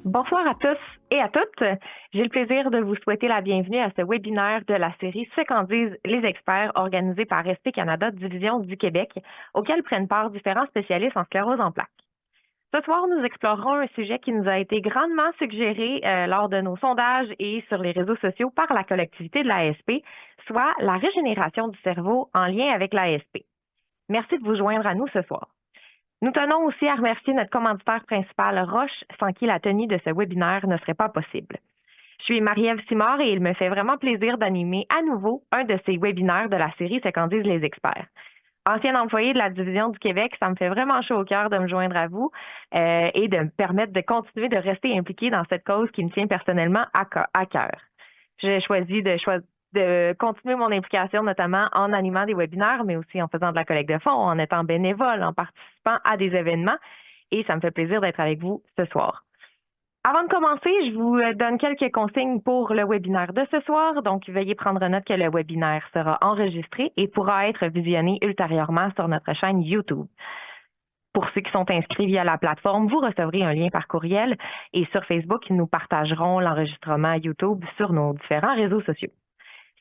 Bonsoir à tous et à toutes. J'ai le plaisir de vous souhaiter la bienvenue à ce webinaire de la série Ce qu'en disent les experts organisé par SP Canada Division du Québec, auquel prennent part différents spécialistes en sclérose en plaques. Ce soir, nous explorerons un sujet qui nous a été grandement suggéré lors de nos sondages et sur les réseaux sociaux par la collectivité de l'ASP, soit la régénération du cerveau en lien avec l'ASP. Merci de vous joindre à nous ce soir. Nous tenons aussi à remercier notre commanditaire principal, Roche, sans qui la tenue de ce webinaire ne serait pas possible. Je suis Marie-Ève Simard et il me fait vraiment plaisir d'animer à nouveau un de ces webinaires de la série Ce qu'en disent les experts. Ancienne employée de la Division du Québec, ça me fait vraiment chaud au cœur de me joindre à vous et de me permettre de continuer de rester impliquée dans cette cause qui me tient personnellement à cœur. J'ai choisi de continuer mon implication, notamment en animant des webinaires, mais aussi en faisant de la collecte de fonds, en étant bénévole, en participant à des événements. Et ça me fait plaisir d'être avec vous ce soir. Avant de commencer, je vous donne quelques consignes pour le webinaire de ce soir. Donc, veuillez prendre note que le webinaire sera enregistré et pourra être visionné ultérieurement sur notre chaîne YouTube. Pour ceux qui sont inscrits via la plateforme, vous recevrez un lien par courriel et sur Facebook, nous partagerons l'enregistrement YouTube sur nos différents réseaux sociaux.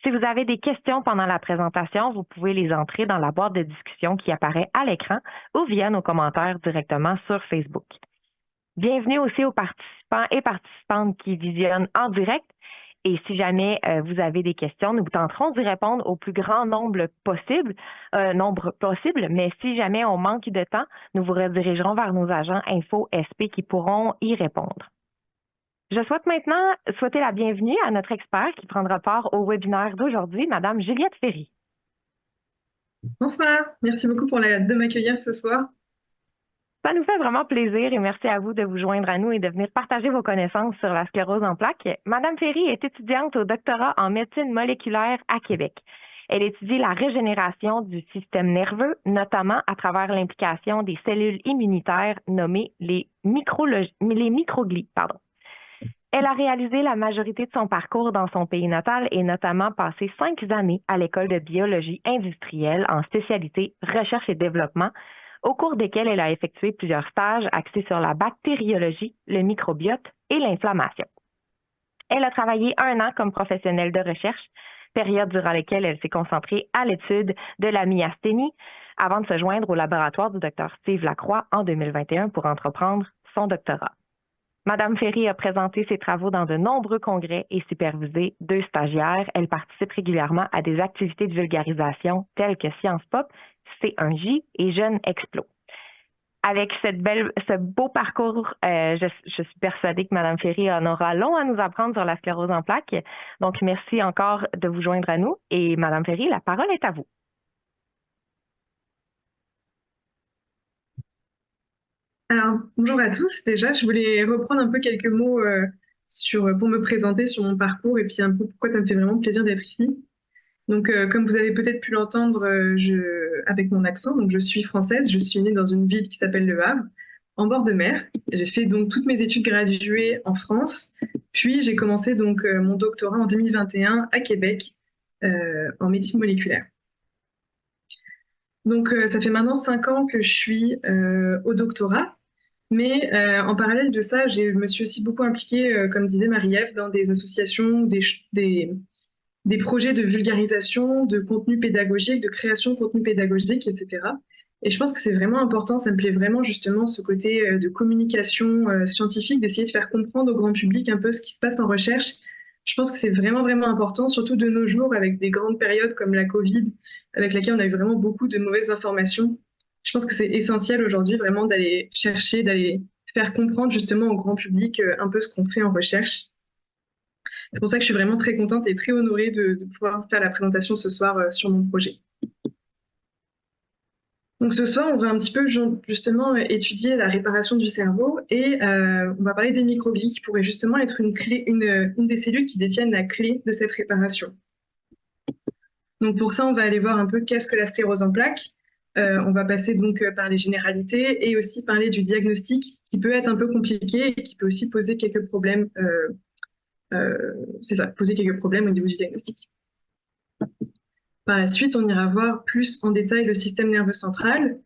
Si vous avez des questions pendant la présentation, vous pouvez les entrer dans la boîte de discussion qui apparaît à l'écran ou via nos commentaires directement sur Facebook. Bienvenue aussi aux participants et participantes qui visionnent en direct. Et si jamais vous avez des questions, nous tenterons d'y répondre au plus grand nombre possible, mais si jamais on manque de temps, nous vous redirigerons vers nos agents Info SP qui pourront y répondre. Je souhaite maintenant souhaiter la bienvenue à notre expert qui prendra part au webinaire d'aujourd'hui, Madame Juliette Ferry. Bonsoir, merci beaucoup de m'accueillir ce soir. Ça nous fait vraiment plaisir et merci à vous de vous joindre à nous et de venir partager vos connaissances sur la sclérose en plaques. Madame Ferry est étudiante au doctorat en médecine moléculaire à Québec. Elle étudie la régénération du système nerveux, notamment à travers l'implication des cellules immunitaires nommées les microglies. Elle a réalisé la majorité de son parcours dans son pays natal et notamment passé 5 années à l'école de biologie industrielle en spécialité recherche et développement, au cours desquels elle a effectué plusieurs stages axés sur la bactériologie, le microbiote et l'inflammation. Elle a travaillé 1 an comme professionnelle de recherche, période durant laquelle elle s'est concentrée à l'étude de la myasthénie avant de se joindre au laboratoire du Dr Steve Lacroix en 2021 pour entreprendre son doctorat. Madame Ferry a présenté ses travaux dans de nombreux congrès et supervisé 2 stagiaires. Elle participe régulièrement à des activités de vulgarisation telles que Sciences Pop, C1J et Jeunes Explo. Avec ce beau parcours, je suis persuadée que Madame Ferry en aura long à nous apprendre sur la sclérose en plaques. Donc, merci encore de vous joindre à nous. Et Madame Ferry, la parole est à vous. Alors, bonjour à tous. Déjà, je voulais reprendre un peu quelques mots pour me présenter sur mon parcours et puis un peu pourquoi ça me fait vraiment plaisir d'être ici. Donc, comme vous avez peut-être pu l'entendre avec mon accent, donc je suis française, je suis née dans une ville qui s'appelle Le Havre, en bord de mer. J'ai fait donc toutes mes études graduées en France, puis j'ai commencé donc mon doctorat en 2021 à Québec en médecine moléculaire. Donc, ça fait maintenant 5 ans que je suis au doctorat. Mais en parallèle de ça, je me suis aussi beaucoup impliquée, comme disait Marie-Ève, dans des associations, des projets de vulgarisation, de contenu pédagogique, de création de contenu pédagogique, etc. Et je pense que c'est vraiment important, ça me plaît vraiment justement ce côté de communication scientifique, d'essayer de faire comprendre au grand public un peu ce qui se passe en recherche. Je pense que c'est vraiment, vraiment important, surtout de nos jours avec des grandes périodes comme la Covid, avec laquelle on a eu vraiment beaucoup de mauvaises informations. Je pense que c'est essentiel aujourd'hui vraiment d'aller chercher, d'aller faire comprendre justement au grand public un peu ce qu'on fait en recherche. C'est pour ça que je suis vraiment très contente et très honorée de pouvoir faire la présentation ce soir sur mon projet. Donc ce soir, on va un petit peu justement étudier la réparation du cerveau et on va parler des microglies qui pourraient justement être une des cellules qui détiennent la clé de cette réparation. Donc pour ça, on va aller voir un peu qu'est-ce que la sclérose en plaques. On va passer donc par les généralités et aussi parler du diagnostic qui peut être un peu compliqué et qui peut aussi poser quelques problèmes. Poser quelques problèmes au niveau du diagnostic. Par la suite, on ira voir plus en détail le système nerveux central.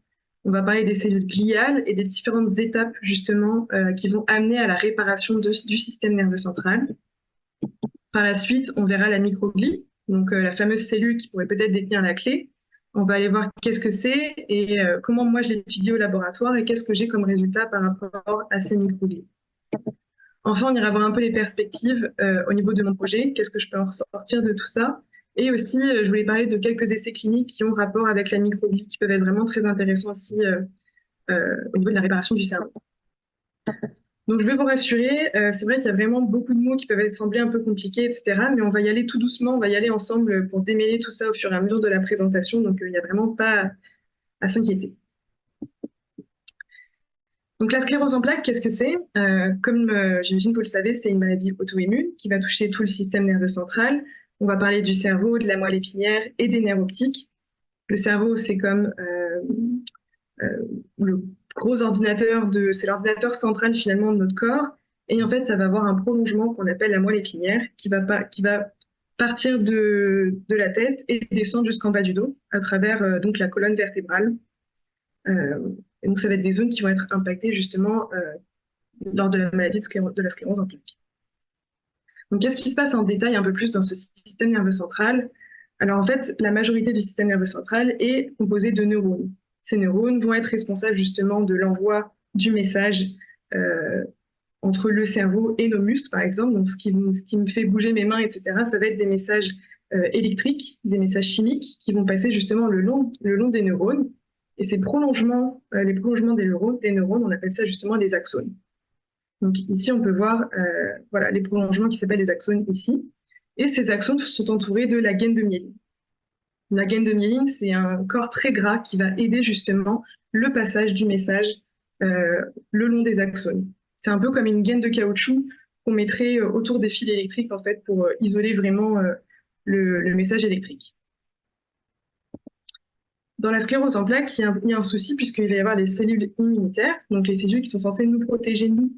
On va parler des cellules gliales et des différentes étapes justement qui vont amener à la réparation du système nerveux central. Par la suite, on verra la microglie, donc la fameuse cellule qui pourrait peut-être détenir la clé. On va aller voir qu'est-ce que c'est et comment moi je l'étudie au laboratoire et qu'est-ce que j'ai comme résultat par rapport à ces microglies. Enfin, on ira voir un peu les perspectives au niveau de mon projet, qu'est-ce que je peux en ressortir de tout ça. Et aussi, je voulais parler de quelques essais cliniques qui ont rapport avec la microglie, qui peuvent être vraiment très intéressants aussi au niveau de la réparation du cerveau. Donc, je vais vous rassurer, c'est vrai qu'il y a vraiment beaucoup de mots qui peuvent sembler un peu compliqués, etc. Mais on va y aller tout doucement, on va y aller ensemble pour démêler tout ça au fur et à mesure de la présentation. Donc, il n'y a vraiment pas à s'inquiéter. Donc, la sclérose en plaques, qu'est-ce que c'est? Comme j'imagine que vous le savez, c'est une maladie auto-immune qui va toucher tout le système nerveux central. On va parler du cerveau, de la moelle épinière et des nerfs optiques. Le cerveau, c'est comme le gros ordinateur, c'est l'ordinateur central finalement de notre corps. Et en fait, ça va avoir un prolongement qu'on appelle la moelle épinière qui va partir de la tête et descendre jusqu'en bas du dos à travers donc la colonne vertébrale. Et donc, ça va être des zones qui vont être impactées justement lors de la maladie de la sclérose en plaques. Donc, qu'est-ce qui se passe en détail un peu plus dans ce système nerveux central? Alors, en fait, la majorité du système nerveux central est composée de neurones. Ces neurones vont être responsables justement de l'envoi du message entre le cerveau et nos muscles, par exemple. Donc, ce qui me fait bouger mes mains, etc., ça va être des messages électriques, des messages chimiques qui vont passer justement le long des neurones. Et ces prolongements, les prolongements des neurones, on appelle ça justement les axones. Donc ici, on peut voir voilà, les prolongements qui s'appellent les axones ici. Et ces axones sont entourés de la gaine de myéline. La gaine de myéline, c'est un corps très gras qui va aider justement le passage du message le long des axones. C'est un peu comme une gaine de caoutchouc qu'on mettrait autour des fils électriques en fait, pour isoler vraiment le message électrique. Dans la sclérose en plaques, il y a un souci puisqu'il va y avoir les cellules immunitaires, donc les cellules qui sont censées nous protéger, nous,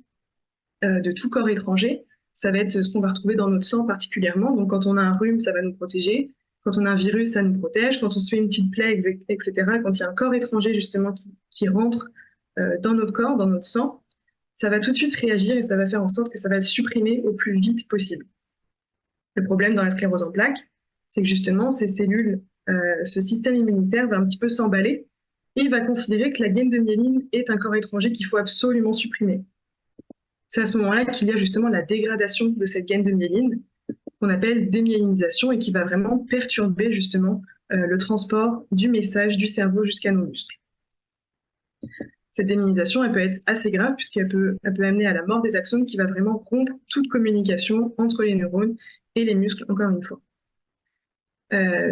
de tout corps étranger. Ça va être ce qu'on va retrouver dans notre sang particulièrement. Donc quand on a un rhume, ça va nous protéger. Quand on a un virus, ça nous protège. Quand on se fait une petite plaie, etc., quand il y a un corps étranger justement qui rentre dans notre corps, dans notre sang, ça va tout de suite réagir et ça va faire en sorte que ça va le supprimer au plus vite possible. Le problème dans la sclérose en plaques, c'est que justement, ces cellules, ce système immunitaire va un petit peu s'emballer et il va considérer que la gaine de myéline est un corps étranger qu'il faut absolument supprimer. C'est à ce moment-là qu'il y a justement la dégradation de cette gaine de myéline, qu'on appelle démyélinisation, et qui va vraiment perturber justement le transport du message du cerveau jusqu'à nos muscles. Cette démyélinisation, elle peut être assez grave puisqu'elle peut amener à la mort des axones qui va vraiment rompre toute communication entre les neurones et les muscles, encore une fois.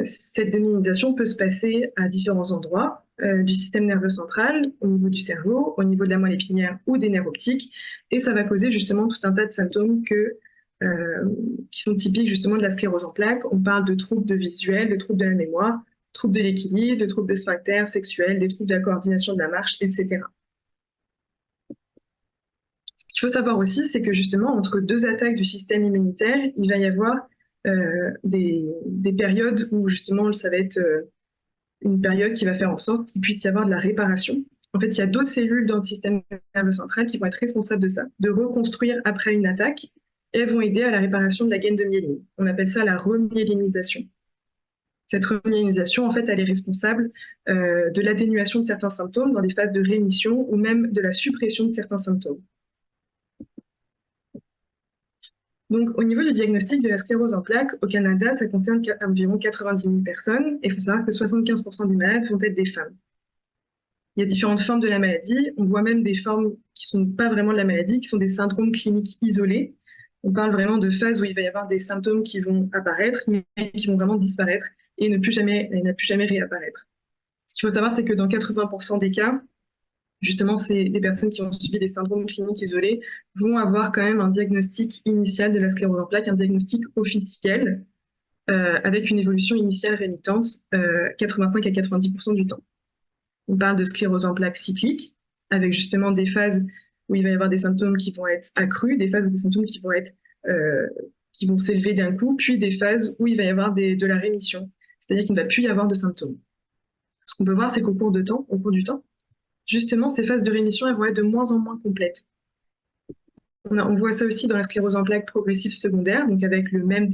Cette démyélinisation peut se passer à différents endroits du système nerveux central, au niveau du cerveau, au niveau de la moelle épinière ou des nerfs optiques, et ça va causer justement tout un tas de symptômes qui sont typiques justement de la sclérose en plaques. On parle de troubles de visuel, de troubles de la mémoire, troubles de l'équilibre, de troubles de sphincter sexuel, des troubles de la coordination de la marche, etc. Ce qu'il faut savoir aussi, c'est que justement, entre deux attaques du système immunitaire, il va y avoir des périodes où justement ça va être une période qui va faire en sorte qu'il puisse y avoir de la réparation. En fait, il y a d'autres cellules dans le système nerveux central qui vont être responsables de ça, de reconstruire après une attaque, et elles vont aider à la réparation de la gaine de myéline. On appelle ça la remyélinisation. Cette remyélinisation, en fait, elle est responsable de l'atténuation de certains symptômes dans des phases de rémission ou même de la suppression de certains symptômes. Donc, au niveau du diagnostic de la sclérose en plaques, au Canada, ça concerne environ 90 000 personnes, et il faut savoir que 75% des malades vont être des femmes. Il y a différentes formes de la maladie. On voit même des formes qui ne sont pas vraiment de la maladie, qui sont des syndromes cliniques isolés. On parle vraiment de phases où il va y avoir des symptômes qui vont apparaître, mais qui vont vraiment disparaître et ne plus jamais réapparaître. Ce qu'il faut savoir, c'est que dans 80% des cas, justement, les personnes qui ont subi des syndromes cliniques isolés vont avoir quand même un diagnostic initial de la sclérose en plaques, un diagnostic officiel, avec une évolution initiale rémitante 85 à 90% du temps. On parle de sclérose en plaques cyclique, avec justement des phases où il va y avoir des symptômes qui vont être accrus, des phases où des symptômes qui vont s'élever d'un coup, puis des phases où il va y avoir de la rémission, c'est-à-dire qu'il ne va plus y avoir de symptômes. Ce qu'on peut voir, c'est qu'au cours du temps, justement, ces phases de rémission, elles vont être de moins en moins complètes. On voit ça aussi dans la sclérose en plaques progressive secondaire, donc avec le même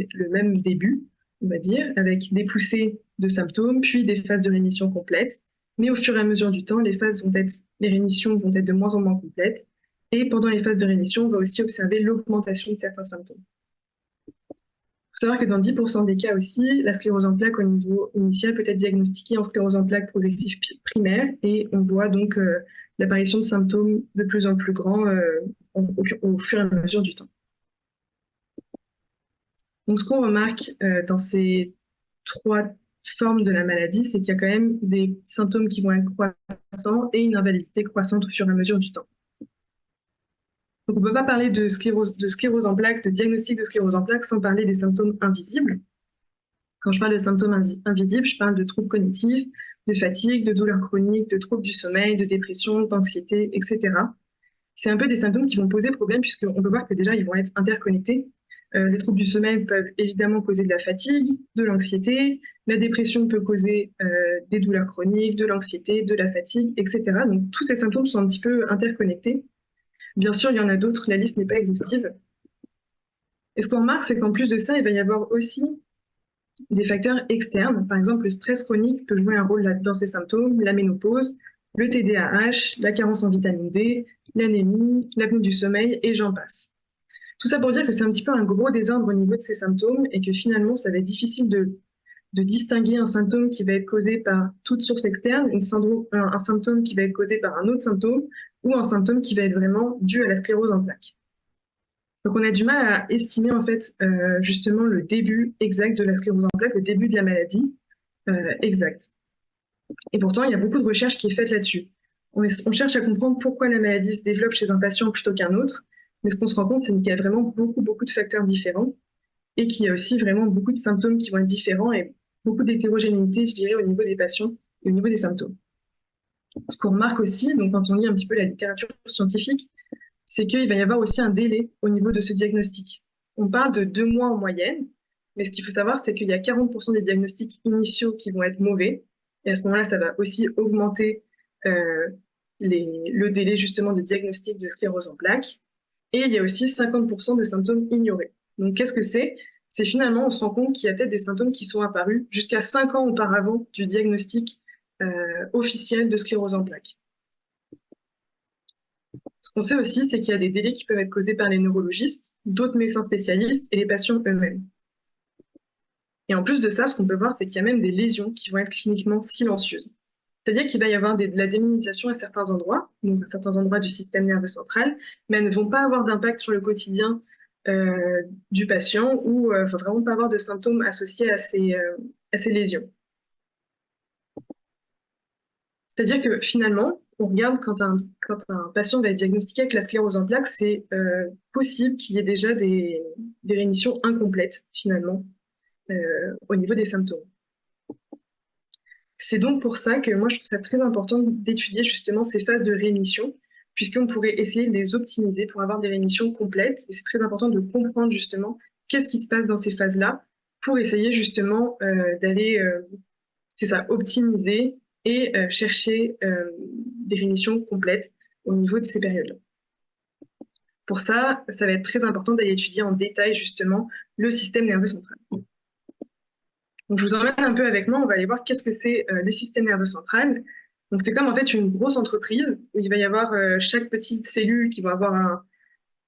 début, on va dire, avec des poussées de symptômes, puis des phases de rémission complètes. Mais au fur et à mesure du temps, les rémissions vont être de moins en moins complètes. Et pendant les phases de rémission, on va aussi observer l'augmentation de certains symptômes. Il faut savoir que dans 10% des cas aussi, la sclérose en plaques au niveau initial peut être diagnostiquée en sclérose en plaques progressive primaire, et on voit donc l'apparition de symptômes de plus en plus grands au fur et à mesure du temps. Donc, ce qu'on remarque dans ces 3 formes de la maladie, c'est qu'il y a quand même des symptômes qui vont être croissants et une invalidité croissante au fur et à mesure du temps. Donc, on ne peut pas parler de sclérose en plaques, de diagnostic de sclérose en plaques sans parler des symptômes invisibles. Quand je parle de symptômes invisibles, je parle de troubles cognitifs, de fatigue, de douleurs chroniques, de troubles du sommeil, de dépression, d'anxiété, etc. C'est un peu des symptômes qui vont poser problème puisqu'on peut voir que déjà, ils vont être interconnectés. Les troubles du sommeil peuvent évidemment causer de la fatigue, de l'anxiété. La dépression peut causer des douleurs chroniques, de l'anxiété, de la fatigue, etc. Donc, tous ces symptômes sont un petit peu interconnectés. Bien sûr, il y en a d'autres, la liste n'est pas exhaustive. Et ce qu'on remarque, c'est qu'en plus de ça, il va y avoir aussi des facteurs externes. Par exemple, le stress chronique peut jouer un rôle dans ces symptômes, la ménopause, le TDAH, la carence en vitamine D, l'anémie, l'apnée du sommeil, et j'en passe. Tout ça pour dire que c'est un petit peu un gros désordre au niveau de ces symptômes et que finalement, ça va être difficile de distinguer un symptôme qui va être causé par toute source externe, un symptôme qui va être causé par un autre symptôme ou un symptôme qui va être vraiment dû à la sclérose en plaques. Donc on a du mal à estimer en fait justement le début exact de la sclérose en plaques, le début de la maladie exact. Et pourtant, il y a beaucoup de recherches qui est faite là-dessus. On cherche à comprendre pourquoi la maladie se développe chez un patient plutôt qu'un autre. Mais ce qu'on se rend compte, c'est qu'il y a vraiment beaucoup de facteurs différents et qu'il y a aussi vraiment beaucoup de symptômes qui vont être différents et beaucoup d'hétérogénéité, je dirais, au niveau des patients et au niveau des symptômes. Ce qu'on remarque aussi, donc quand on lit un petit peu la littérature scientifique, c'est qu'il va y avoir aussi un délai au niveau de ce diagnostic. On parle de 2 mois en moyenne, mais ce qu'il faut savoir, c'est qu'il y a 40% des diagnostics initiaux qui vont être mauvais. Et à ce moment-là, ça va aussi augmenter le délai justement de diagnostic de sclérose en plaques. Et il y a aussi 50% de symptômes ignorés. Donc, qu'est-ce que c'est? C'est finalement, on se rend compte qu'il y a peut-être des symptômes qui sont apparus jusqu'à 5 ans auparavant du diagnostic officiel de sclérose en plaques. Ce qu'on sait aussi, c'est qu'il y a des délais qui peuvent être causés par les neurologistes, d'autres médecins spécialistes et les patients eux-mêmes. Et en plus de ça, ce qu'on peut voir, c'est qu'il y a même des lésions qui vont être cliniquement silencieuses. C'est-à-dire qu'il va y avoir de la démyélinisation à certains endroits, donc à certains endroits du système nerveux central, mais elles ne vont pas avoir d'impact sur le quotidien du patient ou ne vont vraiment pas avoir de symptômes associés à ces lésions. C'est-à-dire que finalement, on regarde quand un patient va être diagnostiqué avec la sclérose en plaques, c'est possible qu'il y ait déjà des rémissions incomplètes finalement au niveau des symptômes. C'est donc pour ça que moi, je trouve ça très important d'étudier justement ces phases de rémission, puisqu'on pourrait essayer de les optimiser pour avoir des rémissions complètes. Et c'est très important de comprendre justement qu'est-ce qui se passe dans ces phases-là pour essayer justement d'aller, optimiser et chercher des rémissions complètes au niveau de ces périodes-là. Pour ça, ça va être très important d'aller étudier en détail justement le système nerveux central. Donc, je vous emmène un peu avec moi, on va aller voir qu'est-ce que c'est le système nerveux central. Donc, c'est comme en fait une grosse entreprise où il va y avoir chaque petite cellule qui va avoir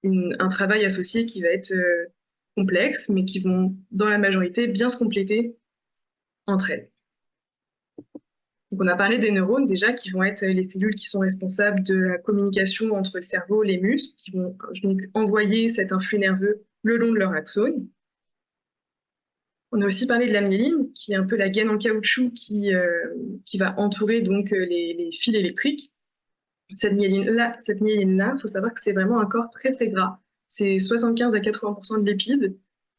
un travail associé qui va être complexe, mais qui vont, dans la majorité, bien se compléter entre elles. Donc, on a parlé des neurones déjà, qui vont être les cellules qui sont responsables de la communication entre le cerveau et les muscles, qui vont donc envoyer cet influx nerveux le long de leur axone. On a aussi parlé de la myéline, qui est un peu la gaine en caoutchouc qui va entourer donc les fils électriques. Cette myéline-là, il faut savoir que c'est vraiment un corps très très gras. C'est 75 à 80% de lipides.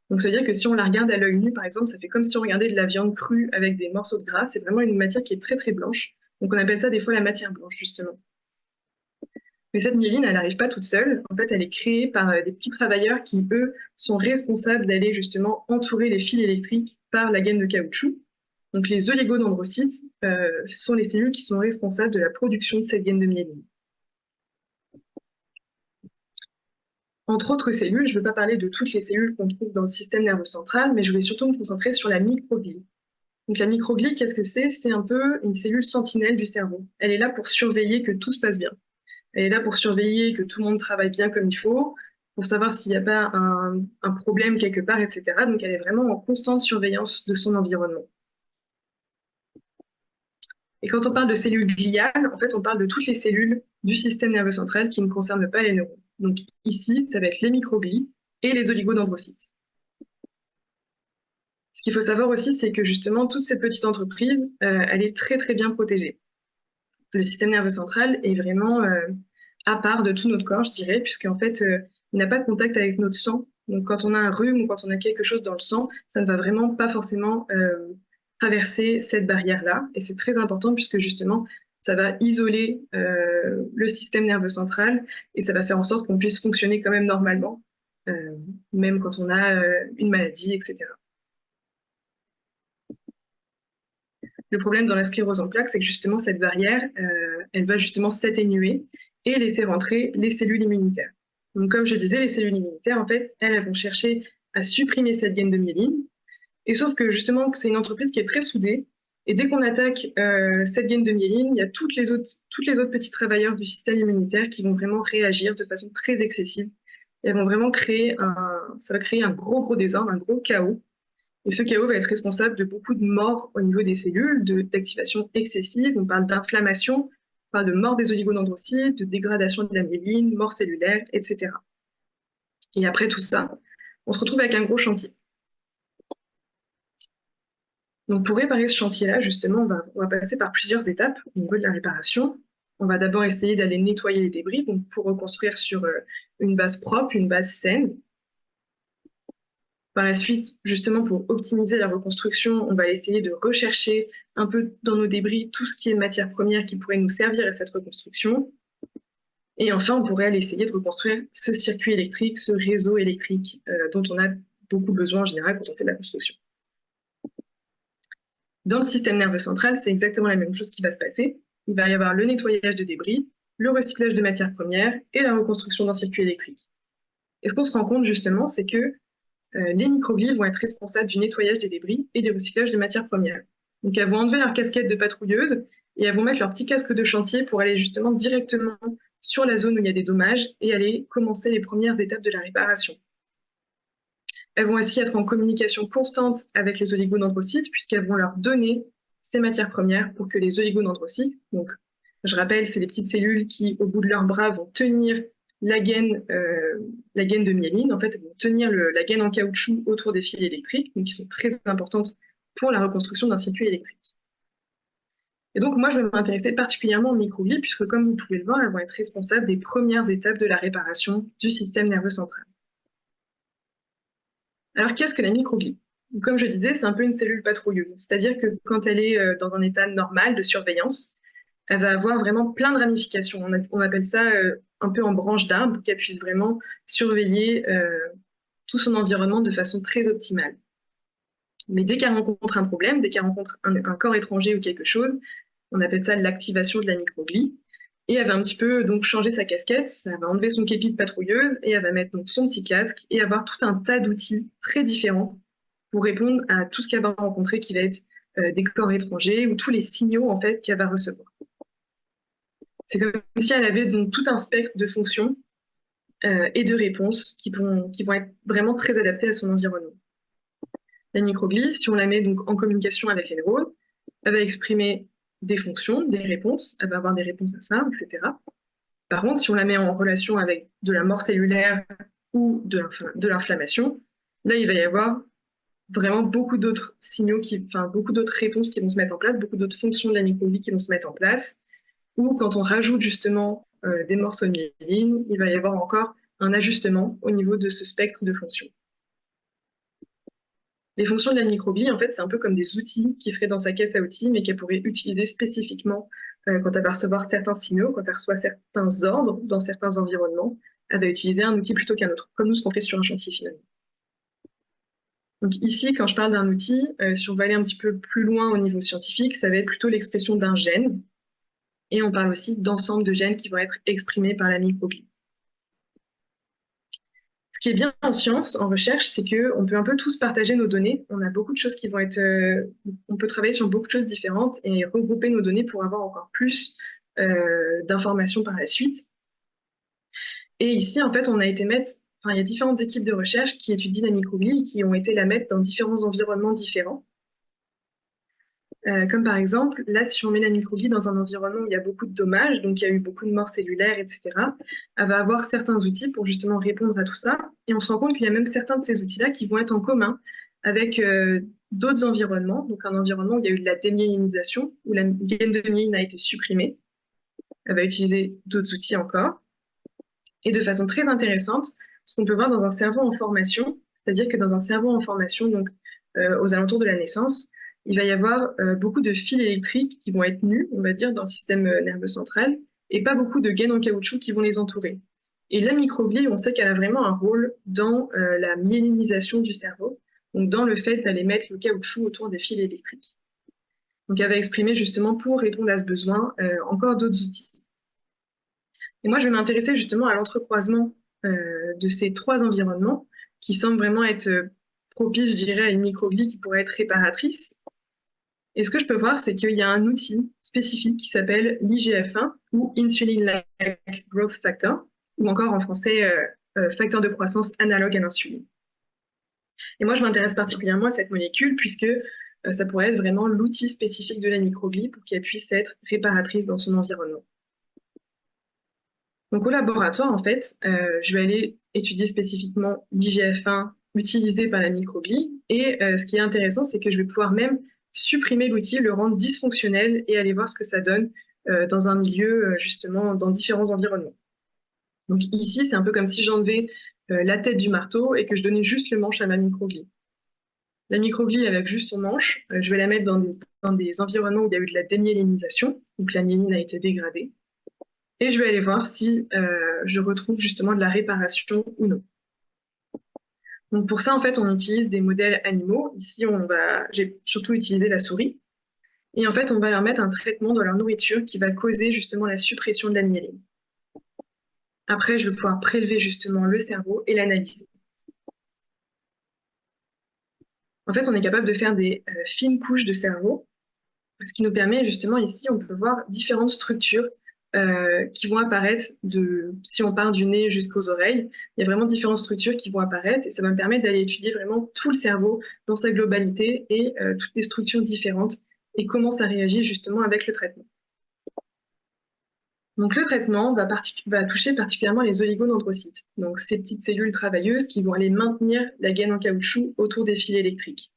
Donc ça veut dire que si on la regarde à l'œil nu, par exemple, ça fait comme si on regardait de la viande crue avec des morceaux de gras. C'est vraiment une matière qui est très très blanche. Donc on appelle ça des fois la matière blanche, justement. Mais cette myéline, elle n'arrive pas toute seule. En fait, elle est créée par des petits travailleurs qui, eux, sont responsables d'aller justement entourer les fils électriques par la gaine de caoutchouc. Donc les oligodendrocytes sont les cellules qui sont responsables de la production de cette gaine de myéline. Entre autres cellules, je ne veux pas parler de toutes les cellules qu'on trouve dans le système nerveux central, mais je vais surtout me concentrer sur la microglie. Donc la microglie, qu'est-ce que c'est? C'est un peu une cellule sentinelle du cerveau. Elle est là pour surveiller que tout se passe bien. Elle est là pour surveiller que tout le monde travaille bien comme il faut, pour savoir s'il n'y a pas un problème quelque part, etc. Donc elle est vraiment en constante surveillance de son environnement. Et quand on parle de cellules gliales, en fait, on parle de toutes les cellules du système nerveux central qui ne concernent pas les neurones. Donc ici, ça va être les microglies et les oligodendrocytes. Ce qu'il faut savoir aussi, c'est que justement, toute cette petite entreprise, elle est très très bien protégée. Le système nerveux central est vraiment à part de tout notre corps, je dirais, puisqu'en fait, il n'a pas de contact avec notre sang. Donc quand on a un rhume ou quand on a quelque chose dans le sang, ça ne va vraiment pas forcément traverser cette barrière-là. Et c'est très important puisque justement, ça va isoler le système nerveux central et ça va faire en sorte qu'on puisse fonctionner quand même normalement, même quand on a une maladie, etc. Le problème dans la sclérose en plaques, c'est que justement cette barrière, elle va justement s'atténuer et laisser rentrer les cellules immunitaires. Donc comme je disais, les cellules immunitaires, en fait, elles vont chercher à supprimer cette gaine de myéline. Et sauf que justement, c'est une entreprise qui est très soudée. Et dès qu'on attaque cette gaine de myéline, il y a toutes les autres petits travailleurs du système immunitaire qui vont vraiment réagir de façon très excessive. Et elles vont vraiment ça va créer un gros désordre, un gros chaos. Et ce chaos va être responsable de beaucoup de morts au niveau des cellules, d'activation excessive. On parle d'inflammation, on parle de mort des oligodendrocytes, de dégradation de la myéline, mort cellulaire, etc. Et après tout ça, on se retrouve avec un gros chantier. Donc pour réparer ce chantier-là, justement, on va passer par plusieurs étapes au niveau de la réparation. On va d'abord essayer d'aller nettoyer les débris donc pour reconstruire sur une base propre, une base saine. Par la suite, justement, pour optimiser la reconstruction, on va essayer de rechercher un peu dans nos débris tout ce qui est matière première qui pourrait nous servir à cette reconstruction. Et enfin, on pourrait aller essayer de reconstruire ce circuit électrique, ce réseau électrique dont on a beaucoup besoin en général quand on fait de la construction. Dans le système nerveux central, c'est exactement la même chose qui va se passer. Il va y avoir le nettoyage de débris, le recyclage de matières premières et la reconstruction d'un circuit électrique. Et ce qu'on se rend compte justement, c'est que les microglies vont être responsables du nettoyage des débris et du recyclage de matières premières. Donc elles vont enlever leur casquette de patrouilleuse et elles vont mettre leur petit casque de chantier pour aller justement directement sur la zone où il y a des dommages et aller commencer les premières étapes de la réparation. Elles vont aussi être en communication constante avec les oligodendrocytes puisqu'elles vont leur donner ces matières premières pour que les oligodendrocytes, donc je rappelle, c'est les petites cellules qui, au bout de leurs bras, vont tenir la gaine de myéline. En fait, elles vont tenir la gaine en caoutchouc autour des fils électriques, donc qui sont très importantes pour la reconstruction d'un circuit électrique. Et donc, moi, je vais m'intéresser particulièrement aux microglies, puisque, comme vous pouvez le voir, elles vont être responsables des premières étapes de la réparation du système nerveux central. Alors, qu'est-ce que la microglie? Comme je disais, c'est un peu une cellule patrouilleuse, c'est-à-dire que quand elle est dans un état normal de surveillance, elle va avoir vraiment plein de ramifications. On appelle ça un peu en branche d'arbre pour qu'elle puisse vraiment surveiller tout son environnement de façon très optimale. Mais dès qu'elle rencontre un problème, dès qu'elle rencontre un corps étranger ou quelque chose, on appelle ça l'activation de la microglie. Et elle va un petit peu donc changer sa casquette, elle va enlever son képi de patrouilleuse et elle va mettre donc son petit casque et avoir tout un tas d'outils très différents pour répondre à tout ce qu'elle va rencontrer qui va être des corps étrangers ou tous les signaux en fait qu'elle va recevoir. C'est comme si elle avait donc tout un spectre de fonctions et de réponses qui vont être vraiment très adaptées à son environnement. La microglie, si on la met donc en communication avec les neurones, elle va exprimer des fonctions, des réponses, elle va avoir des réponses à ça, etc. Par contre, si on la met en relation avec de la mort cellulaire ou de l'inflammation, là, il va y avoir vraiment beaucoup d'autres signaux, beaucoup d'autres réponses qui vont se mettre en place, beaucoup d'autres fonctions de la microglie qui vont se mettre en place. Ou quand on rajoute justement des morceaux de myéline, il va y avoir encore un ajustement au niveau de ce spectre de fonctions. Les fonctions de la microglie, en fait, c'est un peu comme des outils qui seraient dans sa caisse à outils, mais qu'elle pourrait utiliser spécifiquement quand elle va recevoir certains signaux, quand elle reçoit certains ordres dans certains environnements. Elle va utiliser un outil plutôt qu'un autre, comme nous ce qu'on fait sur un chantier finalement. Donc ici, quand je parle d'un outil, si on va aller un petit peu plus loin au niveau scientifique, ça va être plutôt l'expression d'un gène. Et on parle aussi d'ensemble de gènes qui vont être exprimés par la microglie. Ce qui est bien en science, en recherche, c'est qu'on peut un peu tous partager nos données. On a beaucoup de choses qui vont être... on peut travailler sur beaucoup de choses différentes et regrouper nos données pour avoir encore plus d'informations par la suite. Et ici, en fait, on a été mettre... Enfin, il y a différentes équipes de recherche qui étudient la microglie et qui ont été la mettre dans différents environnements différents. Comme par exemple, là, si on met la microglie dans un environnement où il y a beaucoup de dommages, donc il y a eu beaucoup de morts cellulaires, etc., elle va avoir certains outils pour justement répondre à tout ça. Et on se rend compte qu'il y a même certains de ces outils-là qui vont être en commun avec d'autres environnements. Donc un environnement où il y a eu de la démyélinisation, où la gaine de myéline a été supprimée. Elle va utiliser d'autres outils encore. Et de façon très intéressante, ce qu'on peut voir dans un cerveau en formation, c'est-à-dire que dans un cerveau en formation, donc aux alentours de la naissance, il va y avoir beaucoup de fils électriques qui vont être nus, on va dire, dans le système nerveux central, et pas beaucoup de gaines en caoutchouc qui vont les entourer. Et la microglie, on sait qu'elle a vraiment un rôle dans la myélinisation du cerveau, donc dans le fait d'aller mettre le caoutchouc autour des fils électriques. Donc elle va exprimer justement pour répondre à ce besoin encore d'autres outils. Et moi, je vais m'intéresser justement à l'entrecroisement de ces trois environnements qui semblent vraiment être propices, je dirais, à une microglie qui pourrait être réparatrice. Et ce que je peux voir, c'est qu'il y a un outil spécifique qui s'appelle l'IGF-1 ou Insulin-like Growth Factor, ou encore en français facteur de croissance analogue à l'insuline. Et moi, je m'intéresse particulièrement à cette molécule puisque ça pourrait être vraiment l'outil spécifique de la microglie pour qu'elle puisse être réparatrice dans son environnement. Donc au laboratoire, en fait, je vais aller étudier spécifiquement l'IGF-1 utilisé par la microglie. Et ce qui est intéressant, c'est que je vais pouvoir même supprimer l'outil, le rendre dysfonctionnel et aller voir ce que ça donne dans un milieu, justement, dans différents environnements. Donc ici, c'est un peu comme si j'enlevais la tête du marteau et que je donnais juste le manche à ma microglie. La microglie, avec juste son manche, je vais la mettre dans des environnements où il y a eu de la démyélinisation, donc la myéline a été dégradée. Et je vais aller voir si je retrouve justement de la réparation ou non. Donc pour ça, en fait, on utilise des modèles animaux. Ici, j'ai surtout utilisé la souris. Et en fait, on va leur mettre un traitement dans leur nourriture qui va causer justement la suppression de la myéline. Après, je vais pouvoir prélever justement le cerveau et l'analyser. En fait, on est capable de faire des fines couches de cerveau, ce qui nous permet justement ici, on peut voir différentes structures qui vont apparaître si on part du nez jusqu'aux oreilles. Il y a vraiment différentes structures qui vont apparaître et ça va me permettre d'aller étudier vraiment tout le cerveau dans sa globalité et toutes les structures différentes et comment ça réagit justement avec le traitement. Donc le traitement va toucher particulièrement les oligodendrocytes, donc ces petites cellules travailleuses qui vont aller maintenir la gaine en caoutchouc autour des fils électriques.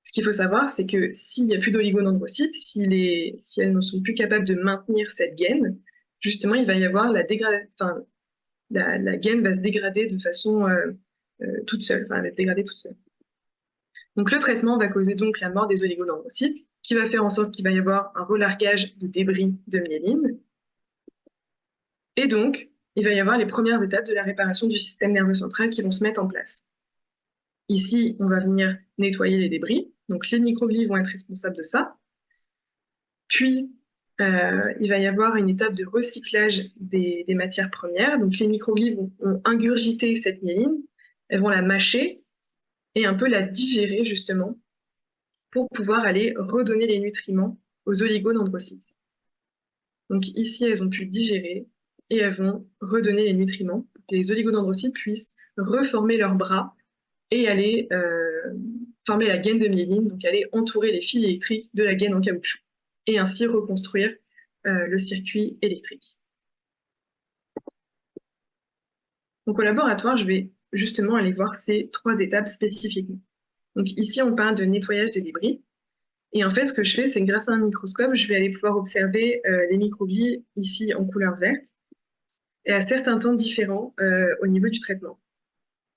Ce qu'il faut savoir, c'est que s'il n'y a plus d'oligodendrocytes, si elles ne sont plus capables de maintenir cette gaine, justement, il va y avoir la gaine va se dégrader de façon toute seule, elle va se dégrader toute seule. Donc le traitement va causer donc la mort des oligodendrocytes, qui va faire en sorte qu'il va y avoir un relargage de débris de myéline. Et donc, il va y avoir les premières étapes de la réparation du système nerveux central qui vont se mettre en place. Ici, on va venir nettoyer les débris. Donc, les microglies vont être responsables de ça. Puis, il va y avoir une étape de recyclage des matières premières. Donc, les microglies vont ingurgiter cette myéline, elles vont la mâcher et un peu la digérer, justement, pour pouvoir aller redonner les nutriments aux oligodendrocytes. Donc, ici, elles ont pu digérer et elles vont redonner les nutriments pour que les oligodendrocytes puissent reformer leurs bras et aller former la gaine de myéline, donc aller entourer les fils électriques de la gaine en caoutchouc, et ainsi reconstruire le circuit électrique. Donc au laboratoire, je vais justement aller voir ces trois étapes spécifiquement. Donc ici, on parle de nettoyage des débris. Et en fait, ce que je fais, c'est que grâce à un microscope, je vais aller pouvoir observer les microglies ici en couleur verte et à certains temps différents au niveau du traitement.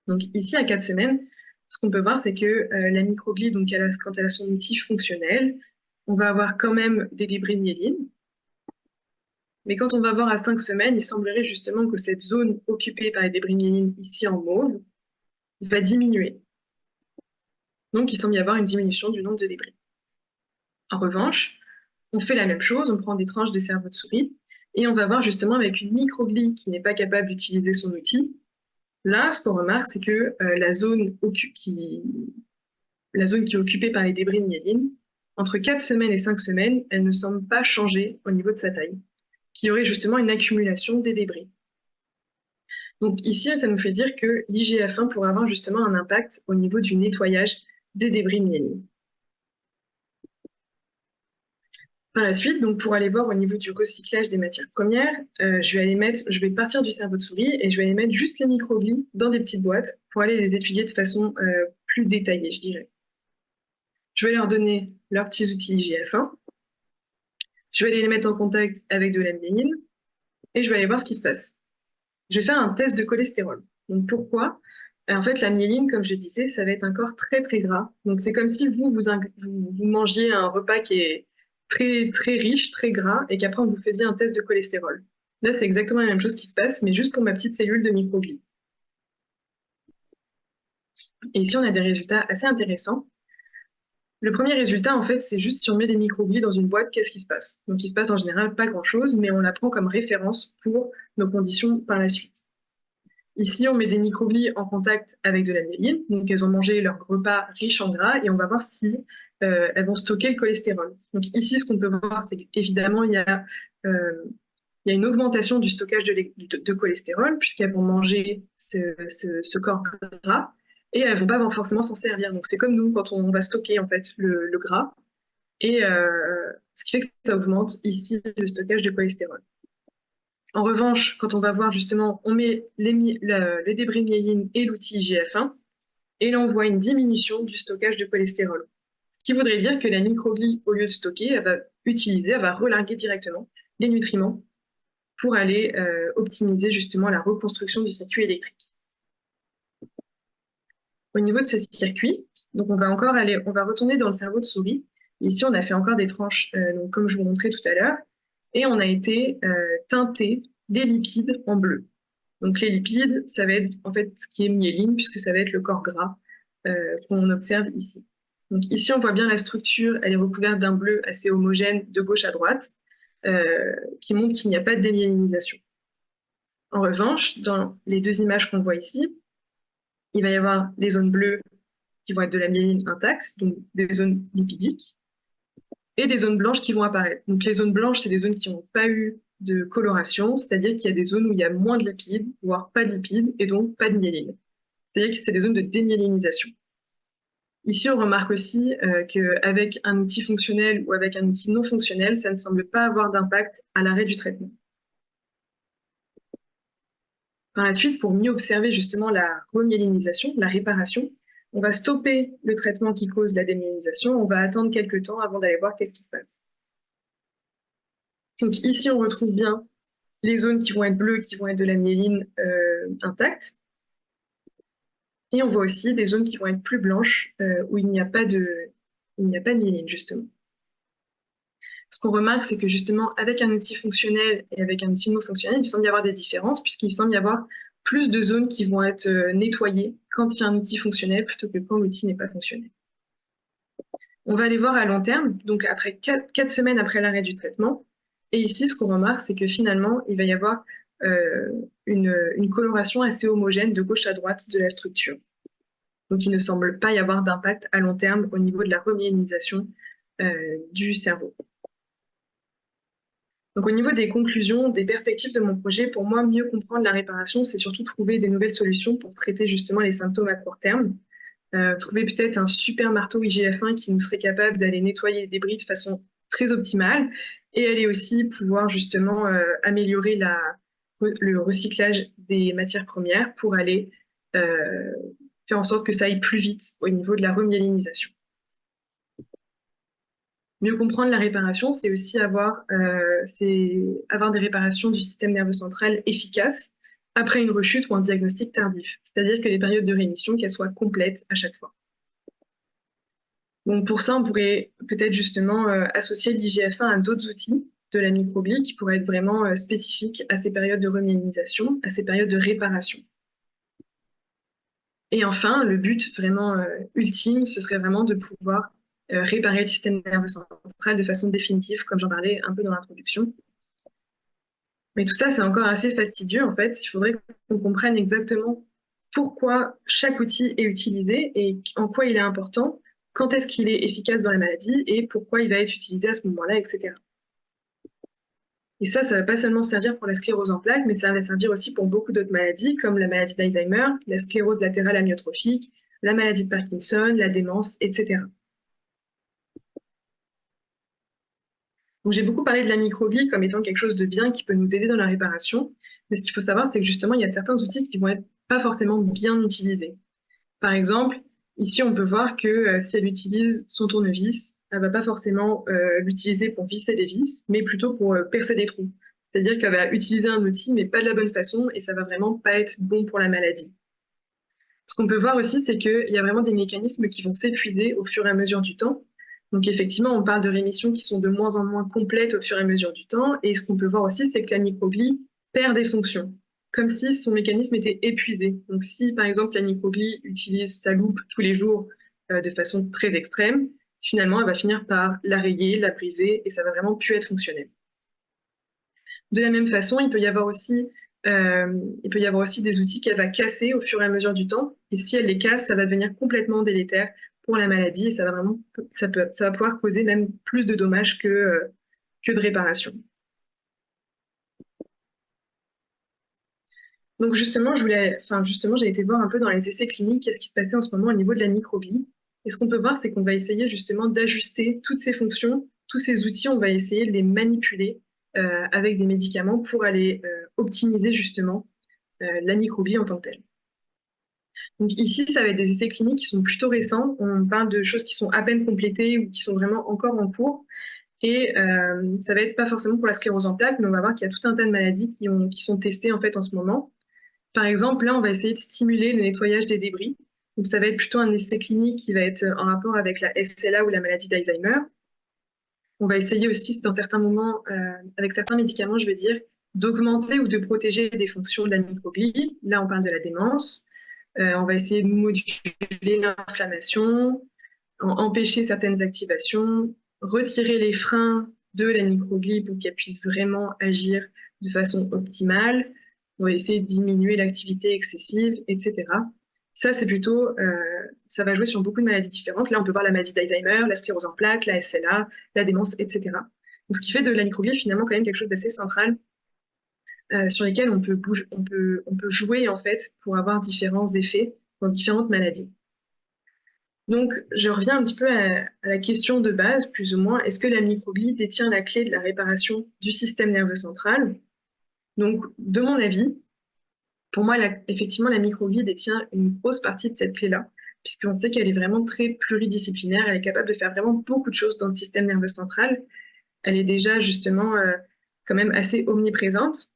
Donc ici, à 4 semaines, ce qu'on peut voir, c'est que la microglie, donc quand elle a son outil fonctionnel, on va avoir quand même des débris de myéline. Mais quand on va voir à 5 semaines, il semblerait justement que cette zone occupée par les débris de myéline, ici en mauve, va diminuer. Donc, il semble y avoir une diminution du nombre de débris. En revanche, on fait la même chose, on prend des tranches de cerveau de souris et on va voir justement avec une microglie qui n'est pas capable d'utiliser son outil. Là, ce qu'on remarque, c'est que la zone qui est occupée par les débris de myéline, entre 4 semaines et 5 semaines, elle ne semble pas changer au niveau de sa taille, qu'il y aurait justement une accumulation des débris. Donc ici, ça nous fait dire que l'IGF-1 pourrait avoir justement un impact au niveau du nettoyage des débris de myéline. Par la suite, donc pour aller voir au niveau du recyclage des matières premières, je vais partir du cerveau de souris et je vais aller mettre juste les microglies dans des petites boîtes pour aller les étudier de façon plus détaillée, je dirais. Je vais leur donner leurs petits outils IGF-1. Je vais aller les mettre en contact avec de la myéline et je vais aller voir ce qui se passe. Je vais faire un test de cholestérol. Donc pourquoi? En fait, la myéline, comme je disais, ça va être un corps très très gras. Donc c'est comme si vous mangiez un repas qui est très très riche, très gras, et qu'après on vous faisiez un test de cholestérol. Là, c'est exactement la même chose qui se passe, mais juste pour ma petite cellule de microglie. Et ici, on a des résultats assez intéressants. Le premier résultat, en fait, c'est juste si on met des microglies dans une boîte, qu'est-ce qui se passe? Donc, il se passe en général pas grand-chose, mais on la prend comme référence pour nos conditions par la suite. Ici, on met des microglies en contact avec de la myéline, donc elles ont mangé leur repas riche en gras, et on va voir si elles vont stocker le cholestérol. Donc ici, ce qu'on peut voir, c'est qu'évidemment, il y a une augmentation du stockage de cholestérol, puisqu'elles vont manger ce corps gras, et elles ne vont pas forcément s'en servir. Donc c'est comme nous, quand on va stocker en fait le gras, et ce qui fait que ça augmente ici le stockage de cholestérol. En revanche, quand on va voir justement, on met les débris de myéline et l'outil IGF-1, et là on voit une diminution du stockage de cholestérol. Ce qui voudrait dire que la microglie, au lieu de stocker, elle va relarguer directement les nutriments pour aller optimiser justement la reconstruction du circuit électrique. Au niveau de ce circuit, donc on va retourner dans le cerveau de souris. Ici, on a fait encore des tranches, donc comme je vous montrais tout à l'heure, et on a été teinter les lipides en bleu. Donc les lipides, ça va être en fait ce qui est myéline, puisque ça va être le corps gras qu'on observe ici. Donc ici, on voit bien la structure, elle est recouverte d'un bleu assez homogène de gauche à droite, qui montre qu'il n'y a pas de démyélinisation. En revanche, dans les deux images qu'on voit ici, il va y avoir les zones bleues qui vont être de la myéline intacte, donc des zones lipidiques, et des zones blanches qui vont apparaître. Donc les zones blanches, c'est des zones qui n'ont pas eu de coloration, c'est-à-dire qu'il y a des zones où il y a moins de lipides, voire pas de lipides, et donc pas de myéline. C'est-à-dire que c'est des zones de démyélinisation. Ici, on remarque aussi qu'avec un outil fonctionnel ou avec un outil non fonctionnel, ça ne semble pas avoir d'impact à l'arrêt du traitement. Par la suite, pour mieux observer justement la remyélinisation, la réparation, on va stopper le traitement qui cause la démyélinisation, on va attendre quelques temps avant d'aller voir qu'est-ce qui se passe. Donc ici, on retrouve bien les zones qui vont être bleues, qui vont être de la myéline intacte. Et on voit aussi des zones qui vont être plus blanches, où il n'y a pas de myéline, justement. Ce qu'on remarque, c'est que justement, avec un outil fonctionnel et avec un outil non fonctionnel, il semble y avoir des différences, puisqu'il semble y avoir plus de zones qui vont être nettoyées quand il y a un outil fonctionnel plutôt que quand l'outil n'est pas fonctionnel. On va aller voir à long terme, donc après 4 semaines après l'arrêt du traitement. Et ici, ce qu'on remarque, c'est que finalement, il va y avoir une coloration assez homogène de gauche à droite de la structure. Donc, il ne semble pas y avoir d'impact à long terme au niveau de la remyélinisation du cerveau. Donc, au niveau des conclusions, des perspectives de mon projet, pour moi, mieux comprendre la réparation, c'est surtout trouver des nouvelles solutions pour traiter justement les symptômes à court terme. Trouver peut-être un super marteau IGF-1 qui nous serait capable d'aller nettoyer les débris de façon très optimale et aller aussi pouvoir justement améliorer le recyclage des matières premières pour aller faire en sorte que ça aille plus vite au niveau de la remyélinisation. Mieux comprendre la réparation, c'est aussi avoir des réparations du système nerveux central efficaces après une rechute ou un diagnostic tardif. C'est-à-dire que les périodes de rémission, qu'elles soient complètes à chaque fois. Donc pour ça, on pourrait peut-être justement associer l'IGF-1 à d'autres outils de la microglie qui pourraient être vraiment spécifiques à ces périodes de remyélinisation, à ces périodes de réparation. Et enfin, le but vraiment ultime, ce serait vraiment de pouvoir réparer le système nerveux central de façon définitive, comme j'en parlais un peu dans l'introduction. Mais tout ça, c'est encore assez fastidieux en fait. Il faudrait qu'on comprenne exactement pourquoi chaque outil est utilisé et en quoi il est important, quand est-ce qu'il est efficace dans la maladie et pourquoi il va être utilisé à ce moment-là, etc. Et ça va pas seulement servir pour la sclérose en plaques, mais ça va servir aussi pour beaucoup d'autres maladies, comme la maladie d'Alzheimer, la sclérose latérale amyotrophique, la maladie de Parkinson, la démence, etc. Donc j'ai beaucoup parlé de la microbie comme étant quelque chose de bien qui peut nous aider dans la réparation, mais ce qu'il faut savoir, c'est que justement, il y a certains outils qui vont être pas forcément bien utilisés. Par exemple, ici, on peut voir que si elle utilise son tournevis, elle va pas forcément l'utiliser pour visser des vis, mais plutôt pour percer des trous. C'est-à-dire qu'elle va utiliser un outil, mais pas de la bonne façon, et ça va vraiment pas être bon pour la maladie. Ce qu'on peut voir aussi, c'est qu'il y a vraiment des mécanismes qui vont s'épuiser au fur et à mesure du temps. Donc effectivement, on parle de rémissions qui sont de moins en moins complètes au fur et à mesure du temps, et ce qu'on peut voir aussi, c'est que la microglie perd des fonctions, comme si son mécanisme était épuisé. Donc si par exemple la microglie utilise sa loupe tous les jours de façon très extrême, finalement elle va finir par la rayer, la briser, et ça va vraiment plus être fonctionnel. De la même façon, il peut y avoir aussi des outils qu'elle va casser au fur et à mesure du temps. Et si elle les casse, ça va devenir complètement délétère pour la maladie et ça va pouvoir causer même plus de dommages que de réparation. Donc justement, j'ai été voir un peu dans les essais cliniques qu'est-ce qui se passait en ce moment au niveau de la microglie. Et ce qu'on peut voir, c'est qu'on va essayer justement d'ajuster toutes ces fonctions, tous ces outils, on va essayer de les manipuler avec des médicaments pour aller optimiser justement la microglie en tant que telle. Donc ici, ça va être des essais cliniques qui sont plutôt récents. On parle de choses qui sont à peine complétées ou qui sont vraiment encore en cours. Et ça va être pas forcément pour la sclérose en plaques, mais on va voir qu'il y a tout un tas de maladies qui sont testées en fait en ce moment. Par exemple, là, on va essayer de stimuler le nettoyage des débris. Donc ça va être plutôt un essai clinique qui va être en rapport avec la SLA ou la maladie d'Alzheimer. On va essayer aussi, dans certains moments, avec certains médicaments, je vais dire, d'augmenter ou de protéger des fonctions de la microglie. Là, on parle de la démence. On va essayer de moduler l'inflammation, empêcher certaines activations, retirer les freins de la microglie pour qu'elle puisse vraiment agir de façon optimale. On va essayer de diminuer l'activité excessive, etc. Ça, ça va jouer sur beaucoup de maladies différentes. Là, on peut voir la maladie d'Alzheimer, la sclérose en plaques, la SLA, la démence, etc. Donc, ce qui fait de la microglie finalement quand même quelque chose d'assez central sur lesquels on peut jouer en fait pour avoir différents effets dans différentes maladies. Donc, je reviens un petit peu à la question de base, plus ou moins. Est-ce que la microglie détient la clé de la réparation du système nerveux central? Donc, de mon avis, pour moi, effectivement, la microglie détient une grosse partie de cette clé-là, puisqu'on sait qu'elle est vraiment très pluridisciplinaire. Elle est capable de faire vraiment beaucoup de choses dans le système nerveux central. Elle est déjà justement quand même assez omniprésente.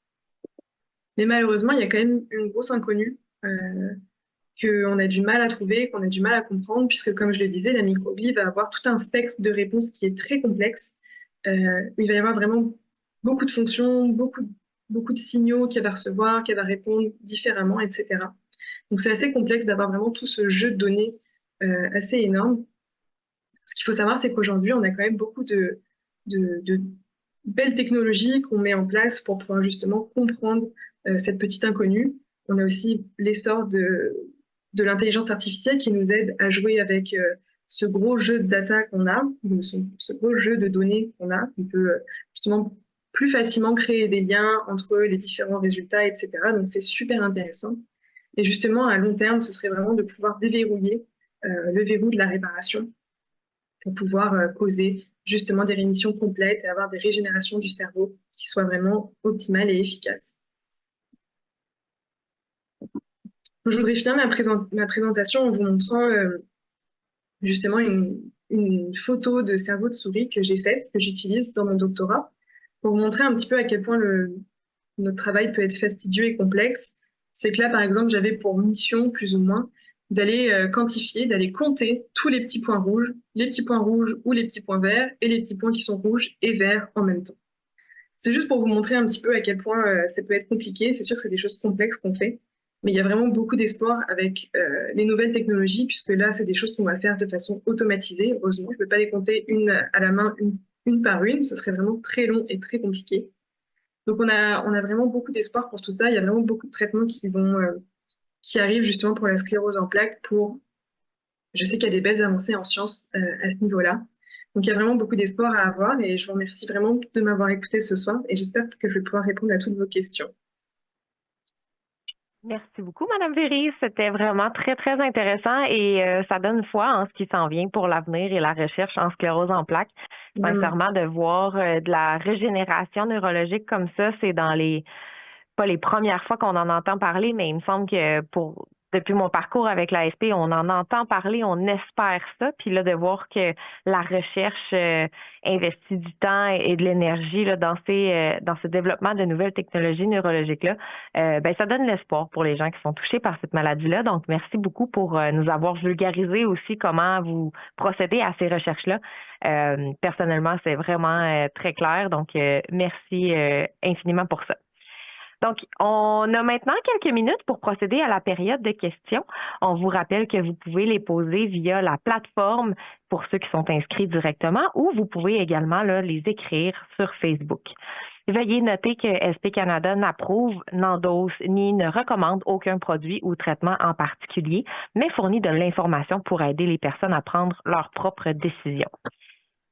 Mais malheureusement, il y a quand même une grosse inconnue qu'on a du mal à trouver, qu'on a du mal à comprendre, puisque comme je le disais, la microglie va avoir tout un spectre de réponses qui est très complexe. Il va y avoir vraiment beaucoup de fonctions, beaucoup de signaux qu'elle va recevoir, qu'elle va répondre différemment, etc. Donc c'est assez complexe d'avoir vraiment tout ce jeu de données assez énorme. Ce qu'il faut savoir, c'est qu'aujourd'hui, on a quand même beaucoup de belles technologies qu'on met en place pour pouvoir justement comprendre cette petite inconnue. On a aussi l'essor de l'intelligence artificielle qui nous aide à jouer avec ce gros jeu de data qu'on a, ce gros jeu de données qu'on a. On peut justement plus facilement créer des liens entre les différents résultats, etc. Donc c'est super intéressant. Et justement, à long terme, ce serait vraiment de pouvoir déverrouiller le verrou de la réparation pour pouvoir causer justement des rémissions complètes et avoir des régénérations du cerveau qui soient vraiment optimales et efficaces. Je voudrais finir ma présentation en vous montrant justement une photo de cerveau de souris que j'ai faite, que j'utilise dans mon doctorat, pour vous montrer un petit peu à quel point notre travail peut être fastidieux et complexe. C'est que là, par exemple, j'avais pour mission, plus ou moins, d'aller quantifier, d'aller compter tous les petits points rouges ou les petits points verts et les petits points qui sont rouges et verts en même temps. C'est juste pour vous montrer un petit peu à quel point ça peut être compliqué. C'est sûr que c'est des choses complexes qu'on fait. Mais il y a vraiment beaucoup d'espoir avec les nouvelles technologies, puisque là, c'est des choses qu'on va faire de façon automatisée. Heureusement, je ne peux pas les compter une à la main, une par une. Ce serait vraiment très long et très compliqué. Donc, on a vraiment beaucoup d'espoir pour tout ça. Il y a vraiment beaucoup de traitements qui arrivent justement pour la sclérose en plaques. Je sais qu'il y a des belles avancées en sciences à ce niveau-là. Donc, il y a vraiment beaucoup d'espoir à avoir et je vous remercie vraiment de m'avoir écouté ce soir et j'espère que je vais pouvoir répondre à toutes vos questions. Merci beaucoup, Madame Véry. C'était vraiment très, très intéressant et ça donne foi en ce qui s'en vient pour l'avenir et la recherche en sclérose en plaques. Vraiment. Sincèrement, de voir de la régénération neurologique comme ça, c'est dans les pas les premières fois qu'on en entend parler, mais il me semble que depuis mon parcours avec l'ASP, on en entend parler, on espère ça. Puis là, de voir que la recherche investit du temps et de l'énergie là, dans ce développement de nouvelles technologies neurologiques-là, ben, ça donne l'espoir pour les gens qui sont touchés par cette maladie-là. Donc, merci beaucoup pour nous avoir vulgarisé aussi comment vous procédez à ces recherches-là. Personnellement, c'est vraiment très clair. Donc, merci infiniment pour ça. Donc, on a maintenant quelques minutes pour procéder à la période de questions. On vous rappelle que vous pouvez les poser via la plateforme pour ceux qui sont inscrits directement ou vous pouvez également là, les écrire sur Facebook. Veuillez noter que SP Canada n'approuve, n'endosse ni ne recommande aucun produit ou traitement en particulier, mais fournit de l'information pour aider les personnes à prendre leurs propres décisions.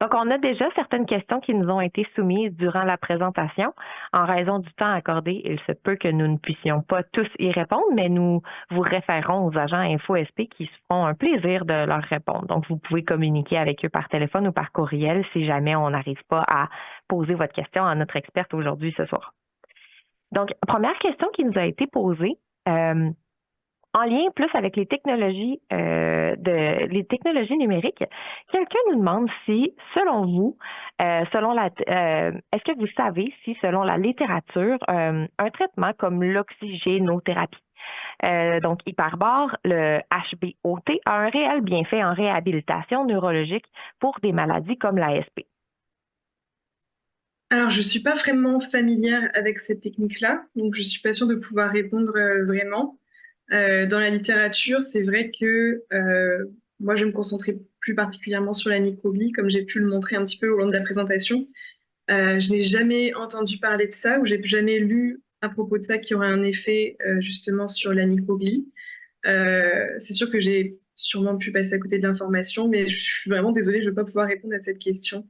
Donc, on a déjà certaines questions qui nous ont été soumises durant la présentation. En raison du temps accordé, il se peut que nous ne puissions pas tous y répondre, mais nous vous référons aux agents InfoSP qui se feront un plaisir de leur répondre. Donc, vous pouvez communiquer avec eux par téléphone ou par courriel si jamais on n'arrive pas à poser votre question à notre experte aujourd'hui ce soir. Donc, première question qui nous a été posée. En lien plus avec les technologies numériques, quelqu'un nous demande si, selon vous, est-ce que vous savez si, selon la littérature, un traitement comme l'oxygénothérapie, donc hyperbare, le HBOT, a un réel bienfait en réhabilitation neurologique pour des maladies comme l'ASP? Alors, je ne suis pas vraiment familière avec cette technique-là, donc je ne suis pas sûre de pouvoir répondre vraiment. Dans la littérature, c'est vrai que moi, je vais me concentrer plus particulièrement sur la microbie, comme j'ai pu le montrer un petit peu au long de la présentation. Je n'ai jamais entendu parler de ça ou j'ai jamais lu à propos de ça qui aurait un effet justement sur la microbie. C'est sûr que j'ai sûrement pu passer à côté de l'information, mais je suis vraiment désolée, je ne vais pas pouvoir répondre à cette question.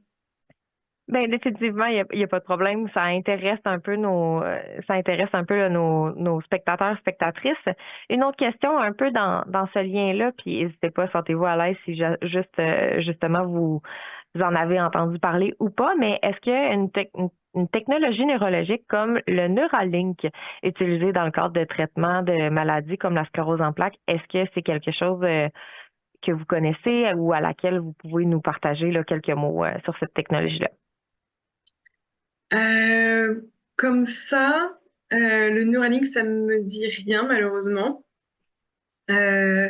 Ben définitivement, il y a pas de problème. Ça intéresse un peu là, nos spectateurs, spectatrices. Une autre question un peu dans ce lien-là, puis n'hésitez pas, sentez-vous à l'aise si justement vous en avez entendu parler ou pas, mais est-ce qu'il y a une technologie neurologique comme le Neuralink utilisé dans le cadre de traitement de maladies comme la sclérose en plaques, est-ce que c'est quelque chose que vous connaissez ou à laquelle vous pouvez nous partager là, quelques mots sur cette technologie-là? Comme ça, le Neuralink, ça me dit rien malheureusement. Euh,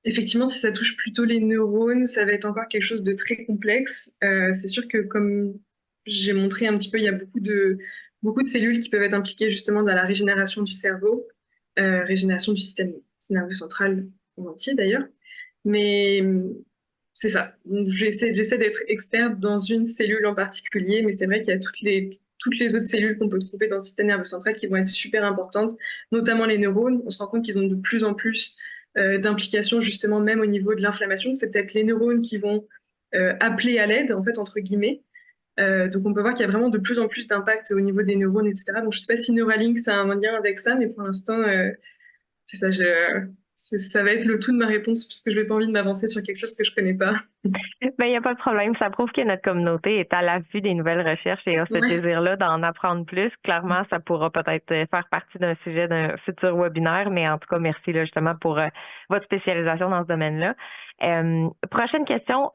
Effectivement, si ça touche plutôt les neurones, ça va être encore quelque chose de très complexe. C'est sûr que comme j'ai montré un petit peu, il y a beaucoup de cellules qui peuvent être impliquées justement dans la régénération du cerveau, régénération du système nerveux central en entier d'ailleurs. Mais c'est ça. Donc, j'essaie d'être experte dans une cellule en particulier, mais c'est vrai qu'il y a toutes les autres cellules qu'on peut trouver dans le système nerveux central qui vont être super importantes, notamment les neurones. On se rend compte qu'ils ont de plus en plus d'implications justement même au niveau de l'inflammation. C'est peut-être les neurones qui vont appeler à l'aide, en fait, entre guillemets. Donc on peut voir qu'il y a vraiment de plus en plus d'impact au niveau des neurones, etc. Donc je ne sais pas si Neuralink, ça a un lien avec ça, mais pour l'instant, c'est ça. Ça va être le tout de ma réponse, puisque je n'ai pas envie de m'avancer sur quelque chose que je ne connais pas. Ben, il n'y a pas de problème. Ça prouve que notre communauté est à l'affût des nouvelles recherches et a ce Ouais. désir-là d'en apprendre plus. Clairement, ça pourra peut-être faire partie d'un sujet d'un futur webinaire, mais en tout cas, merci là, justement pour votre spécialisation dans ce domaine-là. Prochaine question.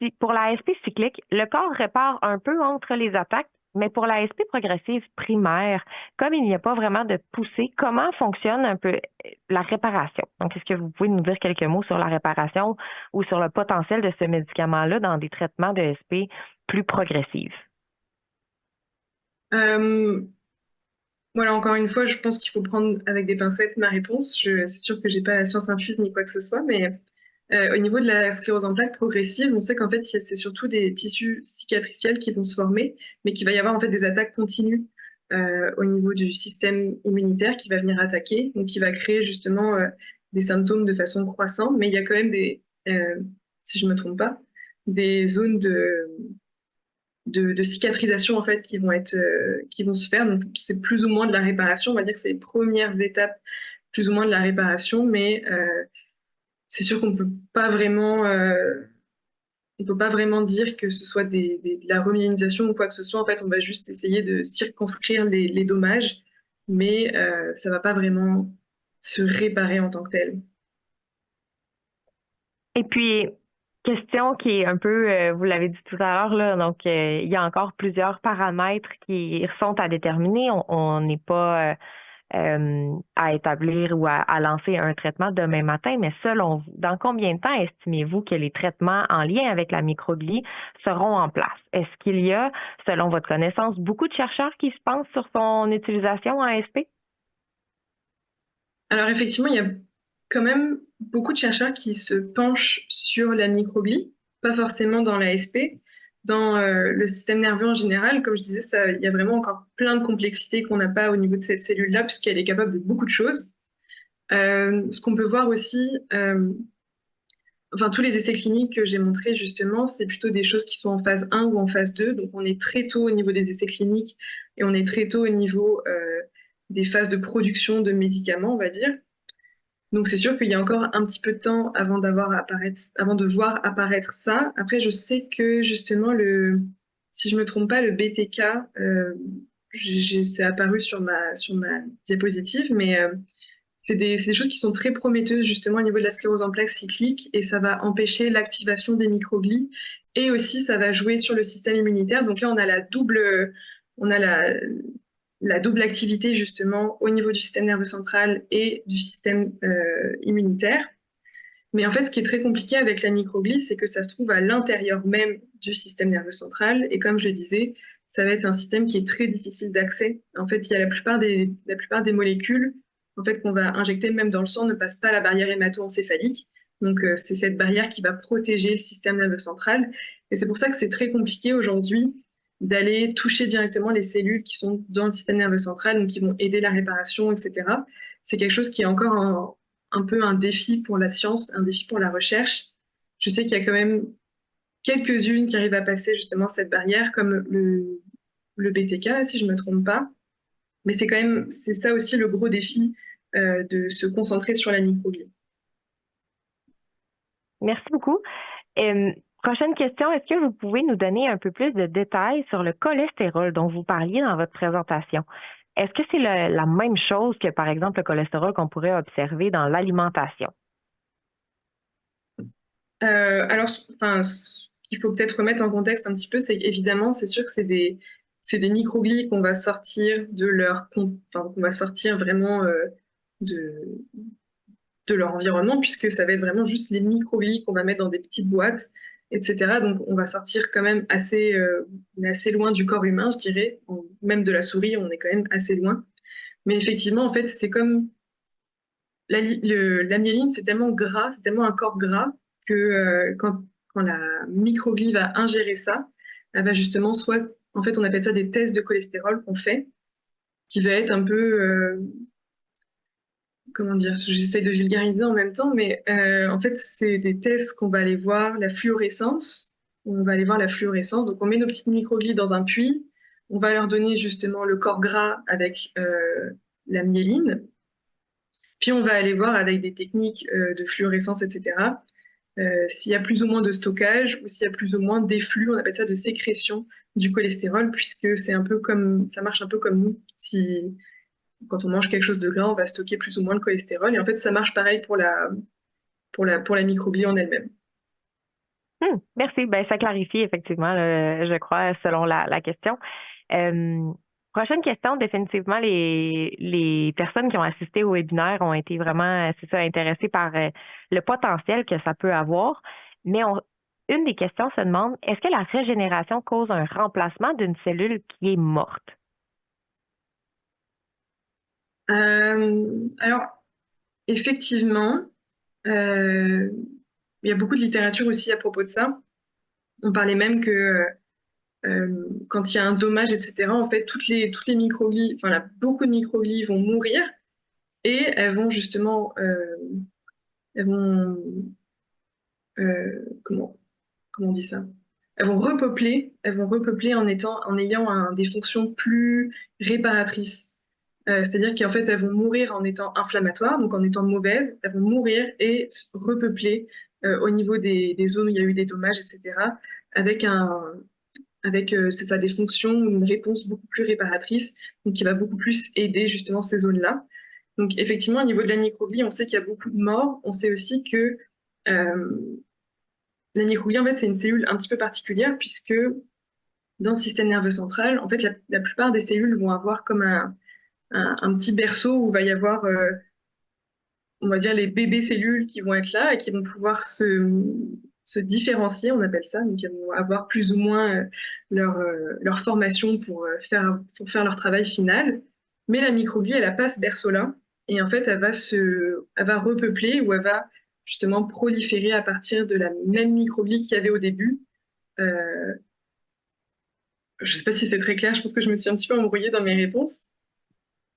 Si, pour la SP cyclique, le corps répare un peu entre les attaques, mais pour la SP progressive primaire, comme il n'y a pas vraiment de poussée, comment fonctionne un peu la réparation? Donc, est-ce que vous pouvez nous dire quelques mots sur la réparation ou sur le potentiel de ce médicament-là dans des traitements de SP plus progressifs? Euh, Voilà, encore une fois, je pense qu'il faut prendre avec des pincettes ma réponse. C'est sûr que j'ai pas la science infuse ni quoi que ce soit, mais au niveau de la sclérose en plaques progressive, on sait qu'en fait, c'est surtout des tissus cicatriciels qui vont se former, mais qu'il va y avoir en fait des attaques continues au niveau du système immunitaire qui va venir attaquer, donc qui va créer justement des symptômes de façon croissante. Mais il y a quand même si je me trompe pas, des zones de cicatrisation en fait qui vont se faire. Donc c'est plus ou moins de la réparation. On va dire que c'est les premières étapes plus ou moins de la réparation, mais c'est sûr qu'on peut pas vraiment, on peut pas vraiment dire que ce soit de la remyélisation ou quoi que ce soit. En fait, on va juste essayer de circonscrire les dommages, mais ça va pas vraiment se réparer en tant que tel. Et puis, question qui est un peu, vous l'avez dit tout à l'heure, là, donc il y a encore plusieurs paramètres qui sont à déterminer. On n'est pas à établir ou à lancer un traitement demain matin, mais selon vous, dans combien de temps estimez-vous que les traitements en lien avec la microglie seront en place? Est-ce qu'il y a, selon votre connaissance, beaucoup de chercheurs qui se pensent sur son utilisation en ASP? Alors effectivement, il y a quand même beaucoup de chercheurs qui se penchent sur la microglie, pas forcément dans l'ASP. Dans le système nerveux en général, comme je disais, il y a vraiment encore plein de complexités qu'on n'a pas au niveau de cette cellule-là, puisqu'elle est capable de beaucoup de choses. Ce qu'on peut voir aussi, enfin tous les essais cliniques que j'ai montrés justement, c'est plutôt des choses qui sont en phase 1 ou en phase 2. Donc on est très tôt au niveau des essais cliniques et on est très tôt au niveau des phases de production de médicaments, on va dire. Donc c'est sûr qu'il y a encore un petit peu de temps avant de voir apparaître ça. Après, je sais que justement si je me trompe pas, le BTK, c'est apparu sur ma diapositive, mais c'est des choses qui sont très prometteuses justement au niveau de la sclérose en plaques cyclique et ça va empêcher l'activation des microglies et aussi ça va jouer sur le système immunitaire. Donc là, on a la double activité justement au niveau du système nerveux central et du système immunitaire. Mais en fait, ce qui est très compliqué avec la microglie, c'est que ça se trouve à l'intérieur même du système nerveux central. Et comme je le disais, ça va être un système qui est très difficile d'accès. En fait, il y a la plupart des molécules en fait, qu'on va injecter même dans le sang ne passent pas la barrière hémato-encéphalique. Donc, c'est cette barrière qui va protéger le système nerveux central. Et c'est pour ça que c'est très compliqué aujourd'hui d'aller toucher directement les cellules qui sont dans le système nerveux central, donc qui vont aider la réparation, etc. C'est quelque chose qui est encore un peu un défi pour la science, un défi pour la recherche. Je sais qu'il y a quand même quelques-unes qui arrivent à passer justement cette barrière, comme le BTK, si je ne me trompe pas. Mais c'est ça aussi le gros défi de se concentrer sur la microglie. Merci beaucoup. Prochaine question, est-ce que vous pouvez nous donner un peu plus de détails sur le cholestérol dont vous parliez dans votre présentation? Est-ce que c'est la même chose que, par exemple, le cholestérol qu'on pourrait observer dans l'alimentation? Alors, enfin, ce qu'il faut peut-être remettre en contexte un petit peu, c'est qu'évidemment, c'est sûr que c'est des microglies qu'on va sortir enfin, qu'on va sortir vraiment de, de leur environnement, puisque ça va être vraiment juste les microglies qu'on va mettre dans des petites boîtes, etc. Donc, on va sortir quand même on est assez loin du corps humain, je dirais. Même de la souris, on est quand même assez loin. Mais effectivement, en fait, c'est comme la myéline, c'est tellement gras, c'est tellement un corps gras que quand la microglie va ingérer ça, elle va justement en fait, on appelle ça des tests de cholestérol qu'on fait, qui va être un peu, comment dire, j'essaie de vulgariser en même temps, mais en fait, c'est des tests qu'on va aller voir la fluorescence. On va aller voir la fluorescence. Donc, on met nos petites microglies dans un puits. On va leur donner justement le corps gras avec la myéline. Puis, on va aller voir avec des techniques de fluorescence, etc., s'il y a plus ou moins de stockage ou s'il y a plus ou moins d'efflux, on appelle ça de sécrétion du cholestérol, puisque ça marche un peu comme nous. Si quand on mange quelque chose de gras, on va stocker plus ou moins le cholestérol. Et en fait, ça marche pareil pour la microglie en elle-même. Merci. Ben, ça clarifie effectivement, je crois, selon la question. Euh, Prochaine question, définitivement, les personnes qui ont assisté au webinaire ont été vraiment, c'est ça, intéressées par le potentiel que ça peut avoir. Mais une des questions se demande, est-ce que la régénération cause un remplacement d'une cellule qui est morte? Alors, effectivement, il y a beaucoup de littérature aussi à propos de ça. On parlait même que quand il y a un dommage, etc., en fait, toutes les microglies, enfin, beaucoup de microglies vont mourir et elles vont justement, elles vont, comment on dit ça? Elles vont repeupler en ayant des fonctions plus réparatrices. C'est-à-dire qu'en fait, elles vont mourir en étant inflammatoires, donc en étant mauvaises, elles vont mourir et repeupler au niveau des zones où il y a eu des dommages, etc., avec c'est ça, des fonctions, une réponse beaucoup plus réparatrice, donc qui va beaucoup plus aider justement ces zones-là. Donc effectivement, au niveau de la microglie, on sait qu'il y a beaucoup de morts. On sait aussi que euh, la microglie, en fait, c'est une cellule un petit peu particulière puisque dans le système nerveux central, en fait, la plupart des cellules vont avoir comme un petit berceau où il va y avoir, on va dire, les bébés cellules qui vont être là et qui vont pouvoir se différencier, on appelle ça. Donc, elles vont avoir plus ou moins leur formation pour faire leur travail final. Mais la microglie, elle n'a pas ce berceau-là. Et en fait, elle va repeupler ou elle va justement proliférer à partir de la même microglie qu'il y avait au début. Euh, je ne sais pas si c'était très clair, je pense que je me suis un petit peu embrouillée dans mes réponses.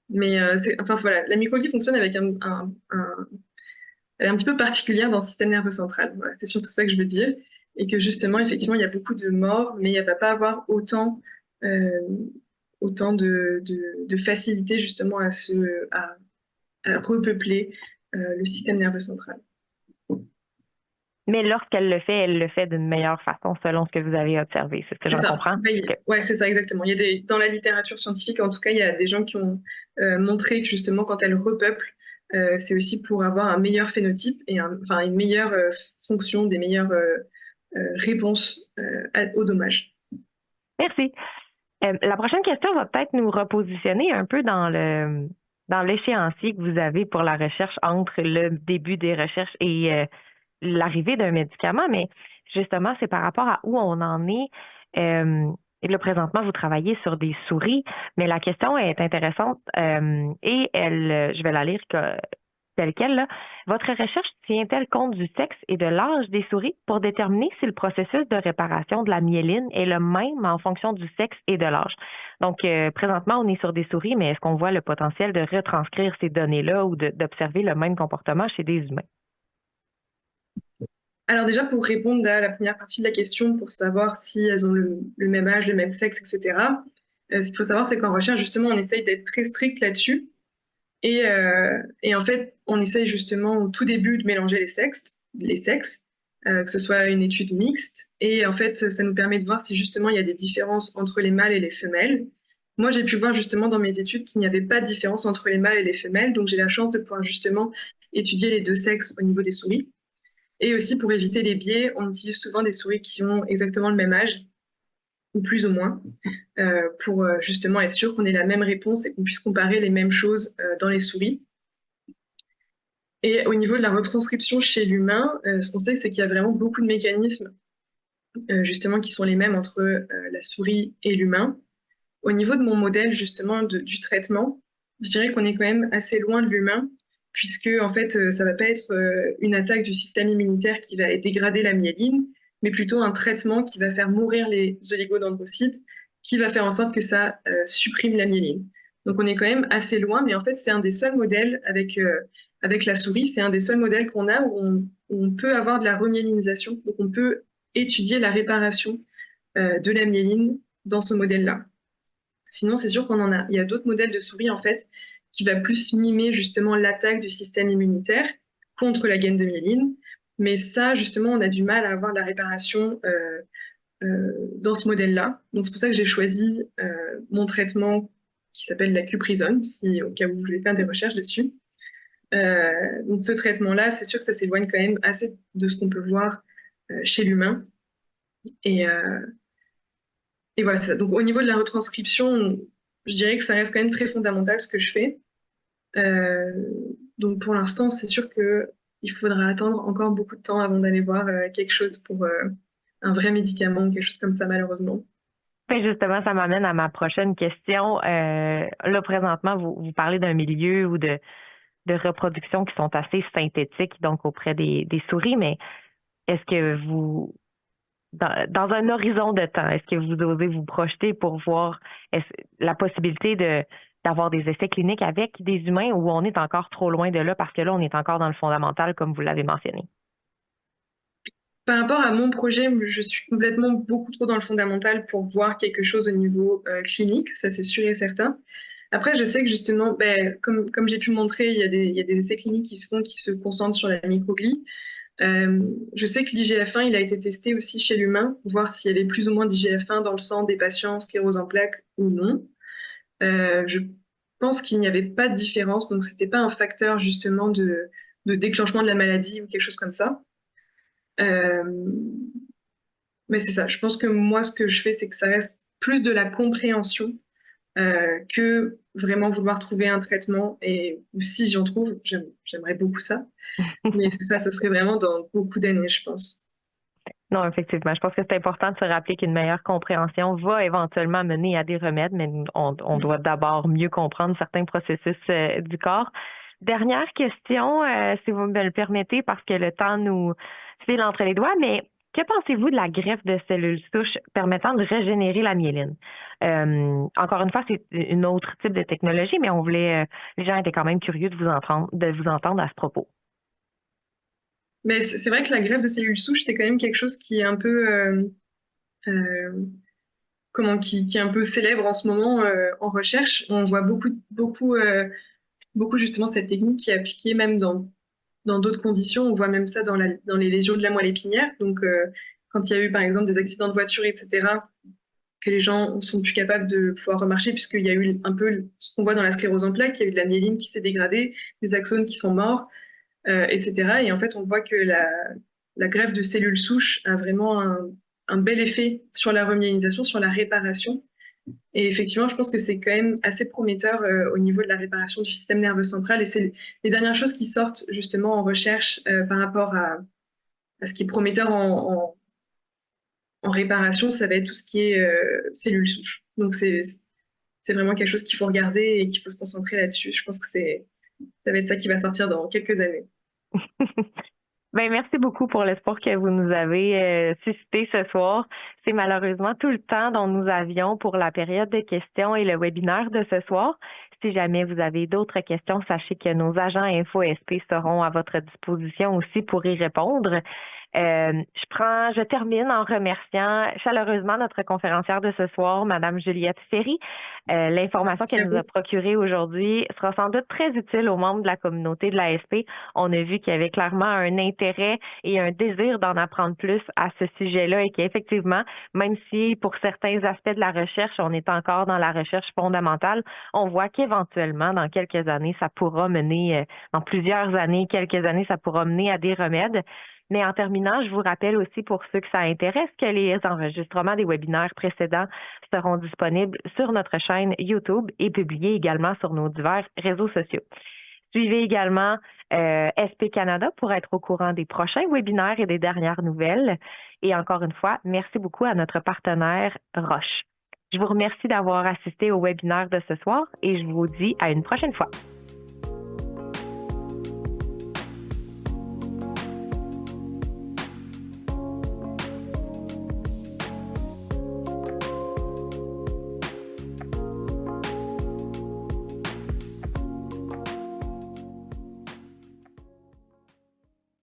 Mais enfin, voilà, la microglie fonctionne avec elle est un petit peu particulière dans le système nerveux central. Voilà, c'est surtout ça que je veux dire. Et que justement, effectivement, il y a beaucoup de morts, mais il ne va pas avoir euh, autant de facilité justement à repeupler le système nerveux central. Mais lorsqu'elle le fait, elle le fait d'une meilleure façon selon ce que vous avez observé. C'est ce que C'est j'en ça. comprends? OK. Ouais, c'est ça, exactement. Dans la littérature scientifique, en tout cas, il y a des gens qui ont montré que justement, quand elle repeuple, c'est aussi pour avoir un meilleur phénotype et enfin, une meilleure fonction, des meilleures réponses aux dommages. Merci. La prochaine question va peut-être nous repositionner un peu dans l'échéancier que vous avez pour la recherche entre le début des recherches et l'arrivée d'un médicament, mais justement, c'est par rapport à où on en est. Et là, présentement, vous travaillez sur des souris, mais la question est intéressante et je vais la lire telle quelle, là. Votre recherche tient-elle compte du sexe et de l'âge des souris pour déterminer si le processus de réparation de la myéline est le même en fonction du sexe et de l'âge? Donc, présentement, on est sur des souris, mais est-ce qu'on voit le potentiel de retranscrire ces données-là ou d'observer le même comportement chez des humains? Alors déjà, pour répondre à la première partie de la question, pour savoir si elles ont le même âge, le même sexe, etc., ce qu'il faut savoir, c'est qu'en recherche, justement, on essaye d'être très strict là-dessus. Et en fait, on essaye justement au tout début de mélanger les sexes, que ce soit une étude mixte. Et en fait, ça nous permet de voir si justement il y a des différences entre les mâles et les femelles. Moi, j'ai pu voir justement dans mes études qu'il n'y avait pas de différence entre les mâles et les femelles. Donc, j'ai la chance de pouvoir justement étudier les deux sexes au niveau des souris. Et aussi, pour éviter les biais, on utilise souvent des souris qui ont exactement le même âge, ou plus ou moins, pour justement être sûr qu'on ait la même réponse et qu'on puisse comparer les mêmes choses dans les souris. Et au niveau de la retranscription chez l'humain, ce qu'on sait, c'est qu'il y a vraiment beaucoup de mécanismes justement qui sont les mêmes entre la souris et l'humain. Au niveau de mon modèle justement du traitement, je dirais qu'on est quand même assez loin de l'humain, puisque en fait, ça va pas être une attaque du système immunitaire qui va dégrader la myéline, mais plutôt un traitement qui va faire mourir les oligodendrocytes, qui va faire en sorte que ça supprime la myéline. Donc on est quand même assez loin, mais en fait, c'est un des seuls modèles avec la souris, c'est un des seuls modèles qu'on a où on peut avoir de la remyélinisation. Donc on peut étudier la réparation de la myéline dans ce modèle-là. Sinon, c'est sûr il y a d'autres modèles de souris, en fait, qui va plus mimer justement l'attaque du système immunitaire contre la gaine de myéline. Mais ça, justement, on a du mal à avoir de la réparation dans ce modèle-là. Donc, c'est pour ça que j'ai choisi mon traitement qui s'appelle la cuprisone, si au cas où vous voulez faire des recherches dessus. Donc, ce traitement-là, c'est sûr que ça s'éloigne quand même assez de ce qu'on peut voir chez l'humain. Et, et voilà, c'est ça. Donc, au niveau de la retranscription, je dirais que ça reste quand même très fondamental ce que je fais. Euh, donc, pour l'instant, c'est sûr qu'il faudra attendre encore beaucoup de temps avant d'aller voir quelque chose pour un vrai médicament ou quelque chose comme ça, malheureusement. Ben justement, ça m'amène à ma prochaine question. Là, présentement, vous parlez d'un milieu ou de reproduction qui sont assez synthétiques, donc auprès des souris, mais est-ce que dans un horizon de temps, est-ce que vous osez vous projeter pour voir la possibilité d'avoir des essais cliniques avec des humains ou on est encore trop loin de là parce que là, on est encore dans le fondamental, comme vous l'avez mentionné? Par rapport à mon projet, je suis complètement beaucoup trop dans le fondamental pour voir quelque chose au niveau clinique, ça c'est sûr et certain. Après, je sais que justement, ben, comme j'ai pu le montrer, il y a des essais cliniques qui se font, qui se concentrent sur la microglie. Je sais que l'IGF-1, il a été testé aussi chez l'humain, pour voir s'il y avait plus ou moins d'IGF-1 dans le sang des patients sclérose en plaques ou non. Je pense qu'il n'y avait pas de différence, donc c'était pas un facteur justement de déclenchement de la maladie ou quelque chose comme ça. Euh, mais c'est ça, je pense que moi, ce que je fais, c'est que ça reste plus de la compréhension que vraiment vouloir trouver un traitement. Et ou si j'en trouve, j'aimerais beaucoup ça. Mais c'est ça, ce serait vraiment dans beaucoup d'années, je pense. Non, effectivement. Je pense que c'est important de se rappeler qu'une meilleure compréhension va éventuellement mener à des remèdes, mais on doit d'abord mieux comprendre certains processus du corps. Dernière question, si vous me le permettez, parce que le temps nous file entre les doigts, mais que pensez-vous de la greffe de cellules souches permettant de régénérer la myéline? Encore une fois, c'est une autre type de technologie, mais on voulait, les gens étaient quand même curieux de vous entendre à ce propos. Mais c'est vrai que la greffe de cellules souches, c'est quand même quelque chose qui est un peu, euh, qui est un peu célèbre en ce moment en recherche. On voit beaucoup justement cette technique qui est appliquée même dans d'autres conditions. On voit même ça dans les lésions de la moelle épinière. Donc, quand il y a eu par exemple des accidents de voiture, etc., que les gens sont plus capables de pouvoir remarcher, puisqu'il y a eu un peu ce qu'on voit dans la sclérose en plaques, il y a eu de la myéline qui s'est dégradée, des axones qui sont morts, etc. Et en fait, on voit que la greffe de cellules souches a vraiment un bel effet sur la remyélinisation, sur la réparation. Et effectivement, je pense que c'est quand même assez prometteur au niveau de la réparation du système nerveux central. Et c'est les dernières choses qui sortent justement en recherche par rapport à ce qui est prometteur en réparation, ça va être tout ce qui est cellules souches. Donc c'est vraiment quelque chose qu'il faut regarder et qu'il faut se concentrer là-dessus. Je pense que ça va être ça qui va sortir dans quelques années. Ben, merci beaucoup pour l'espoir que vous nous avez suscité ce soir. C'est malheureusement tout le temps dont nous avions pour la période de questions et le webinaire de ce soir. Si jamais vous avez d'autres questions, sachez que nos agents InfoSP seront à votre disposition aussi pour y répondre. Je termine en remerciant chaleureusement notre conférencière de ce soir, Madame Juliette Ferry. L'information qu'elle nous a procurée aujourd'hui sera sans doute très utile aux membres de la communauté de l'ASP. On a vu qu'il y avait clairement un intérêt et un désir d'en apprendre plus à ce sujet-là et qu'effectivement, même si pour certains aspects de la recherche, on est encore dans la recherche fondamentale, on voit qu'éventuellement, dans quelques années, ça pourra mener, dans plusieurs années, quelques années, ça pourra mener à des remèdes. Mais en terminant, je vous rappelle aussi pour ceux que ça intéresse que les enregistrements des webinaires précédents seront disponibles sur notre chaîne YouTube et publiés également sur nos divers réseaux sociaux. Suivez également SP Canada pour être au courant des prochains webinaires et des dernières nouvelles. Et encore une fois, merci beaucoup à notre partenaire Roche. Je vous remercie d'avoir assisté au webinaire de ce soir et je vous dis à une prochaine fois.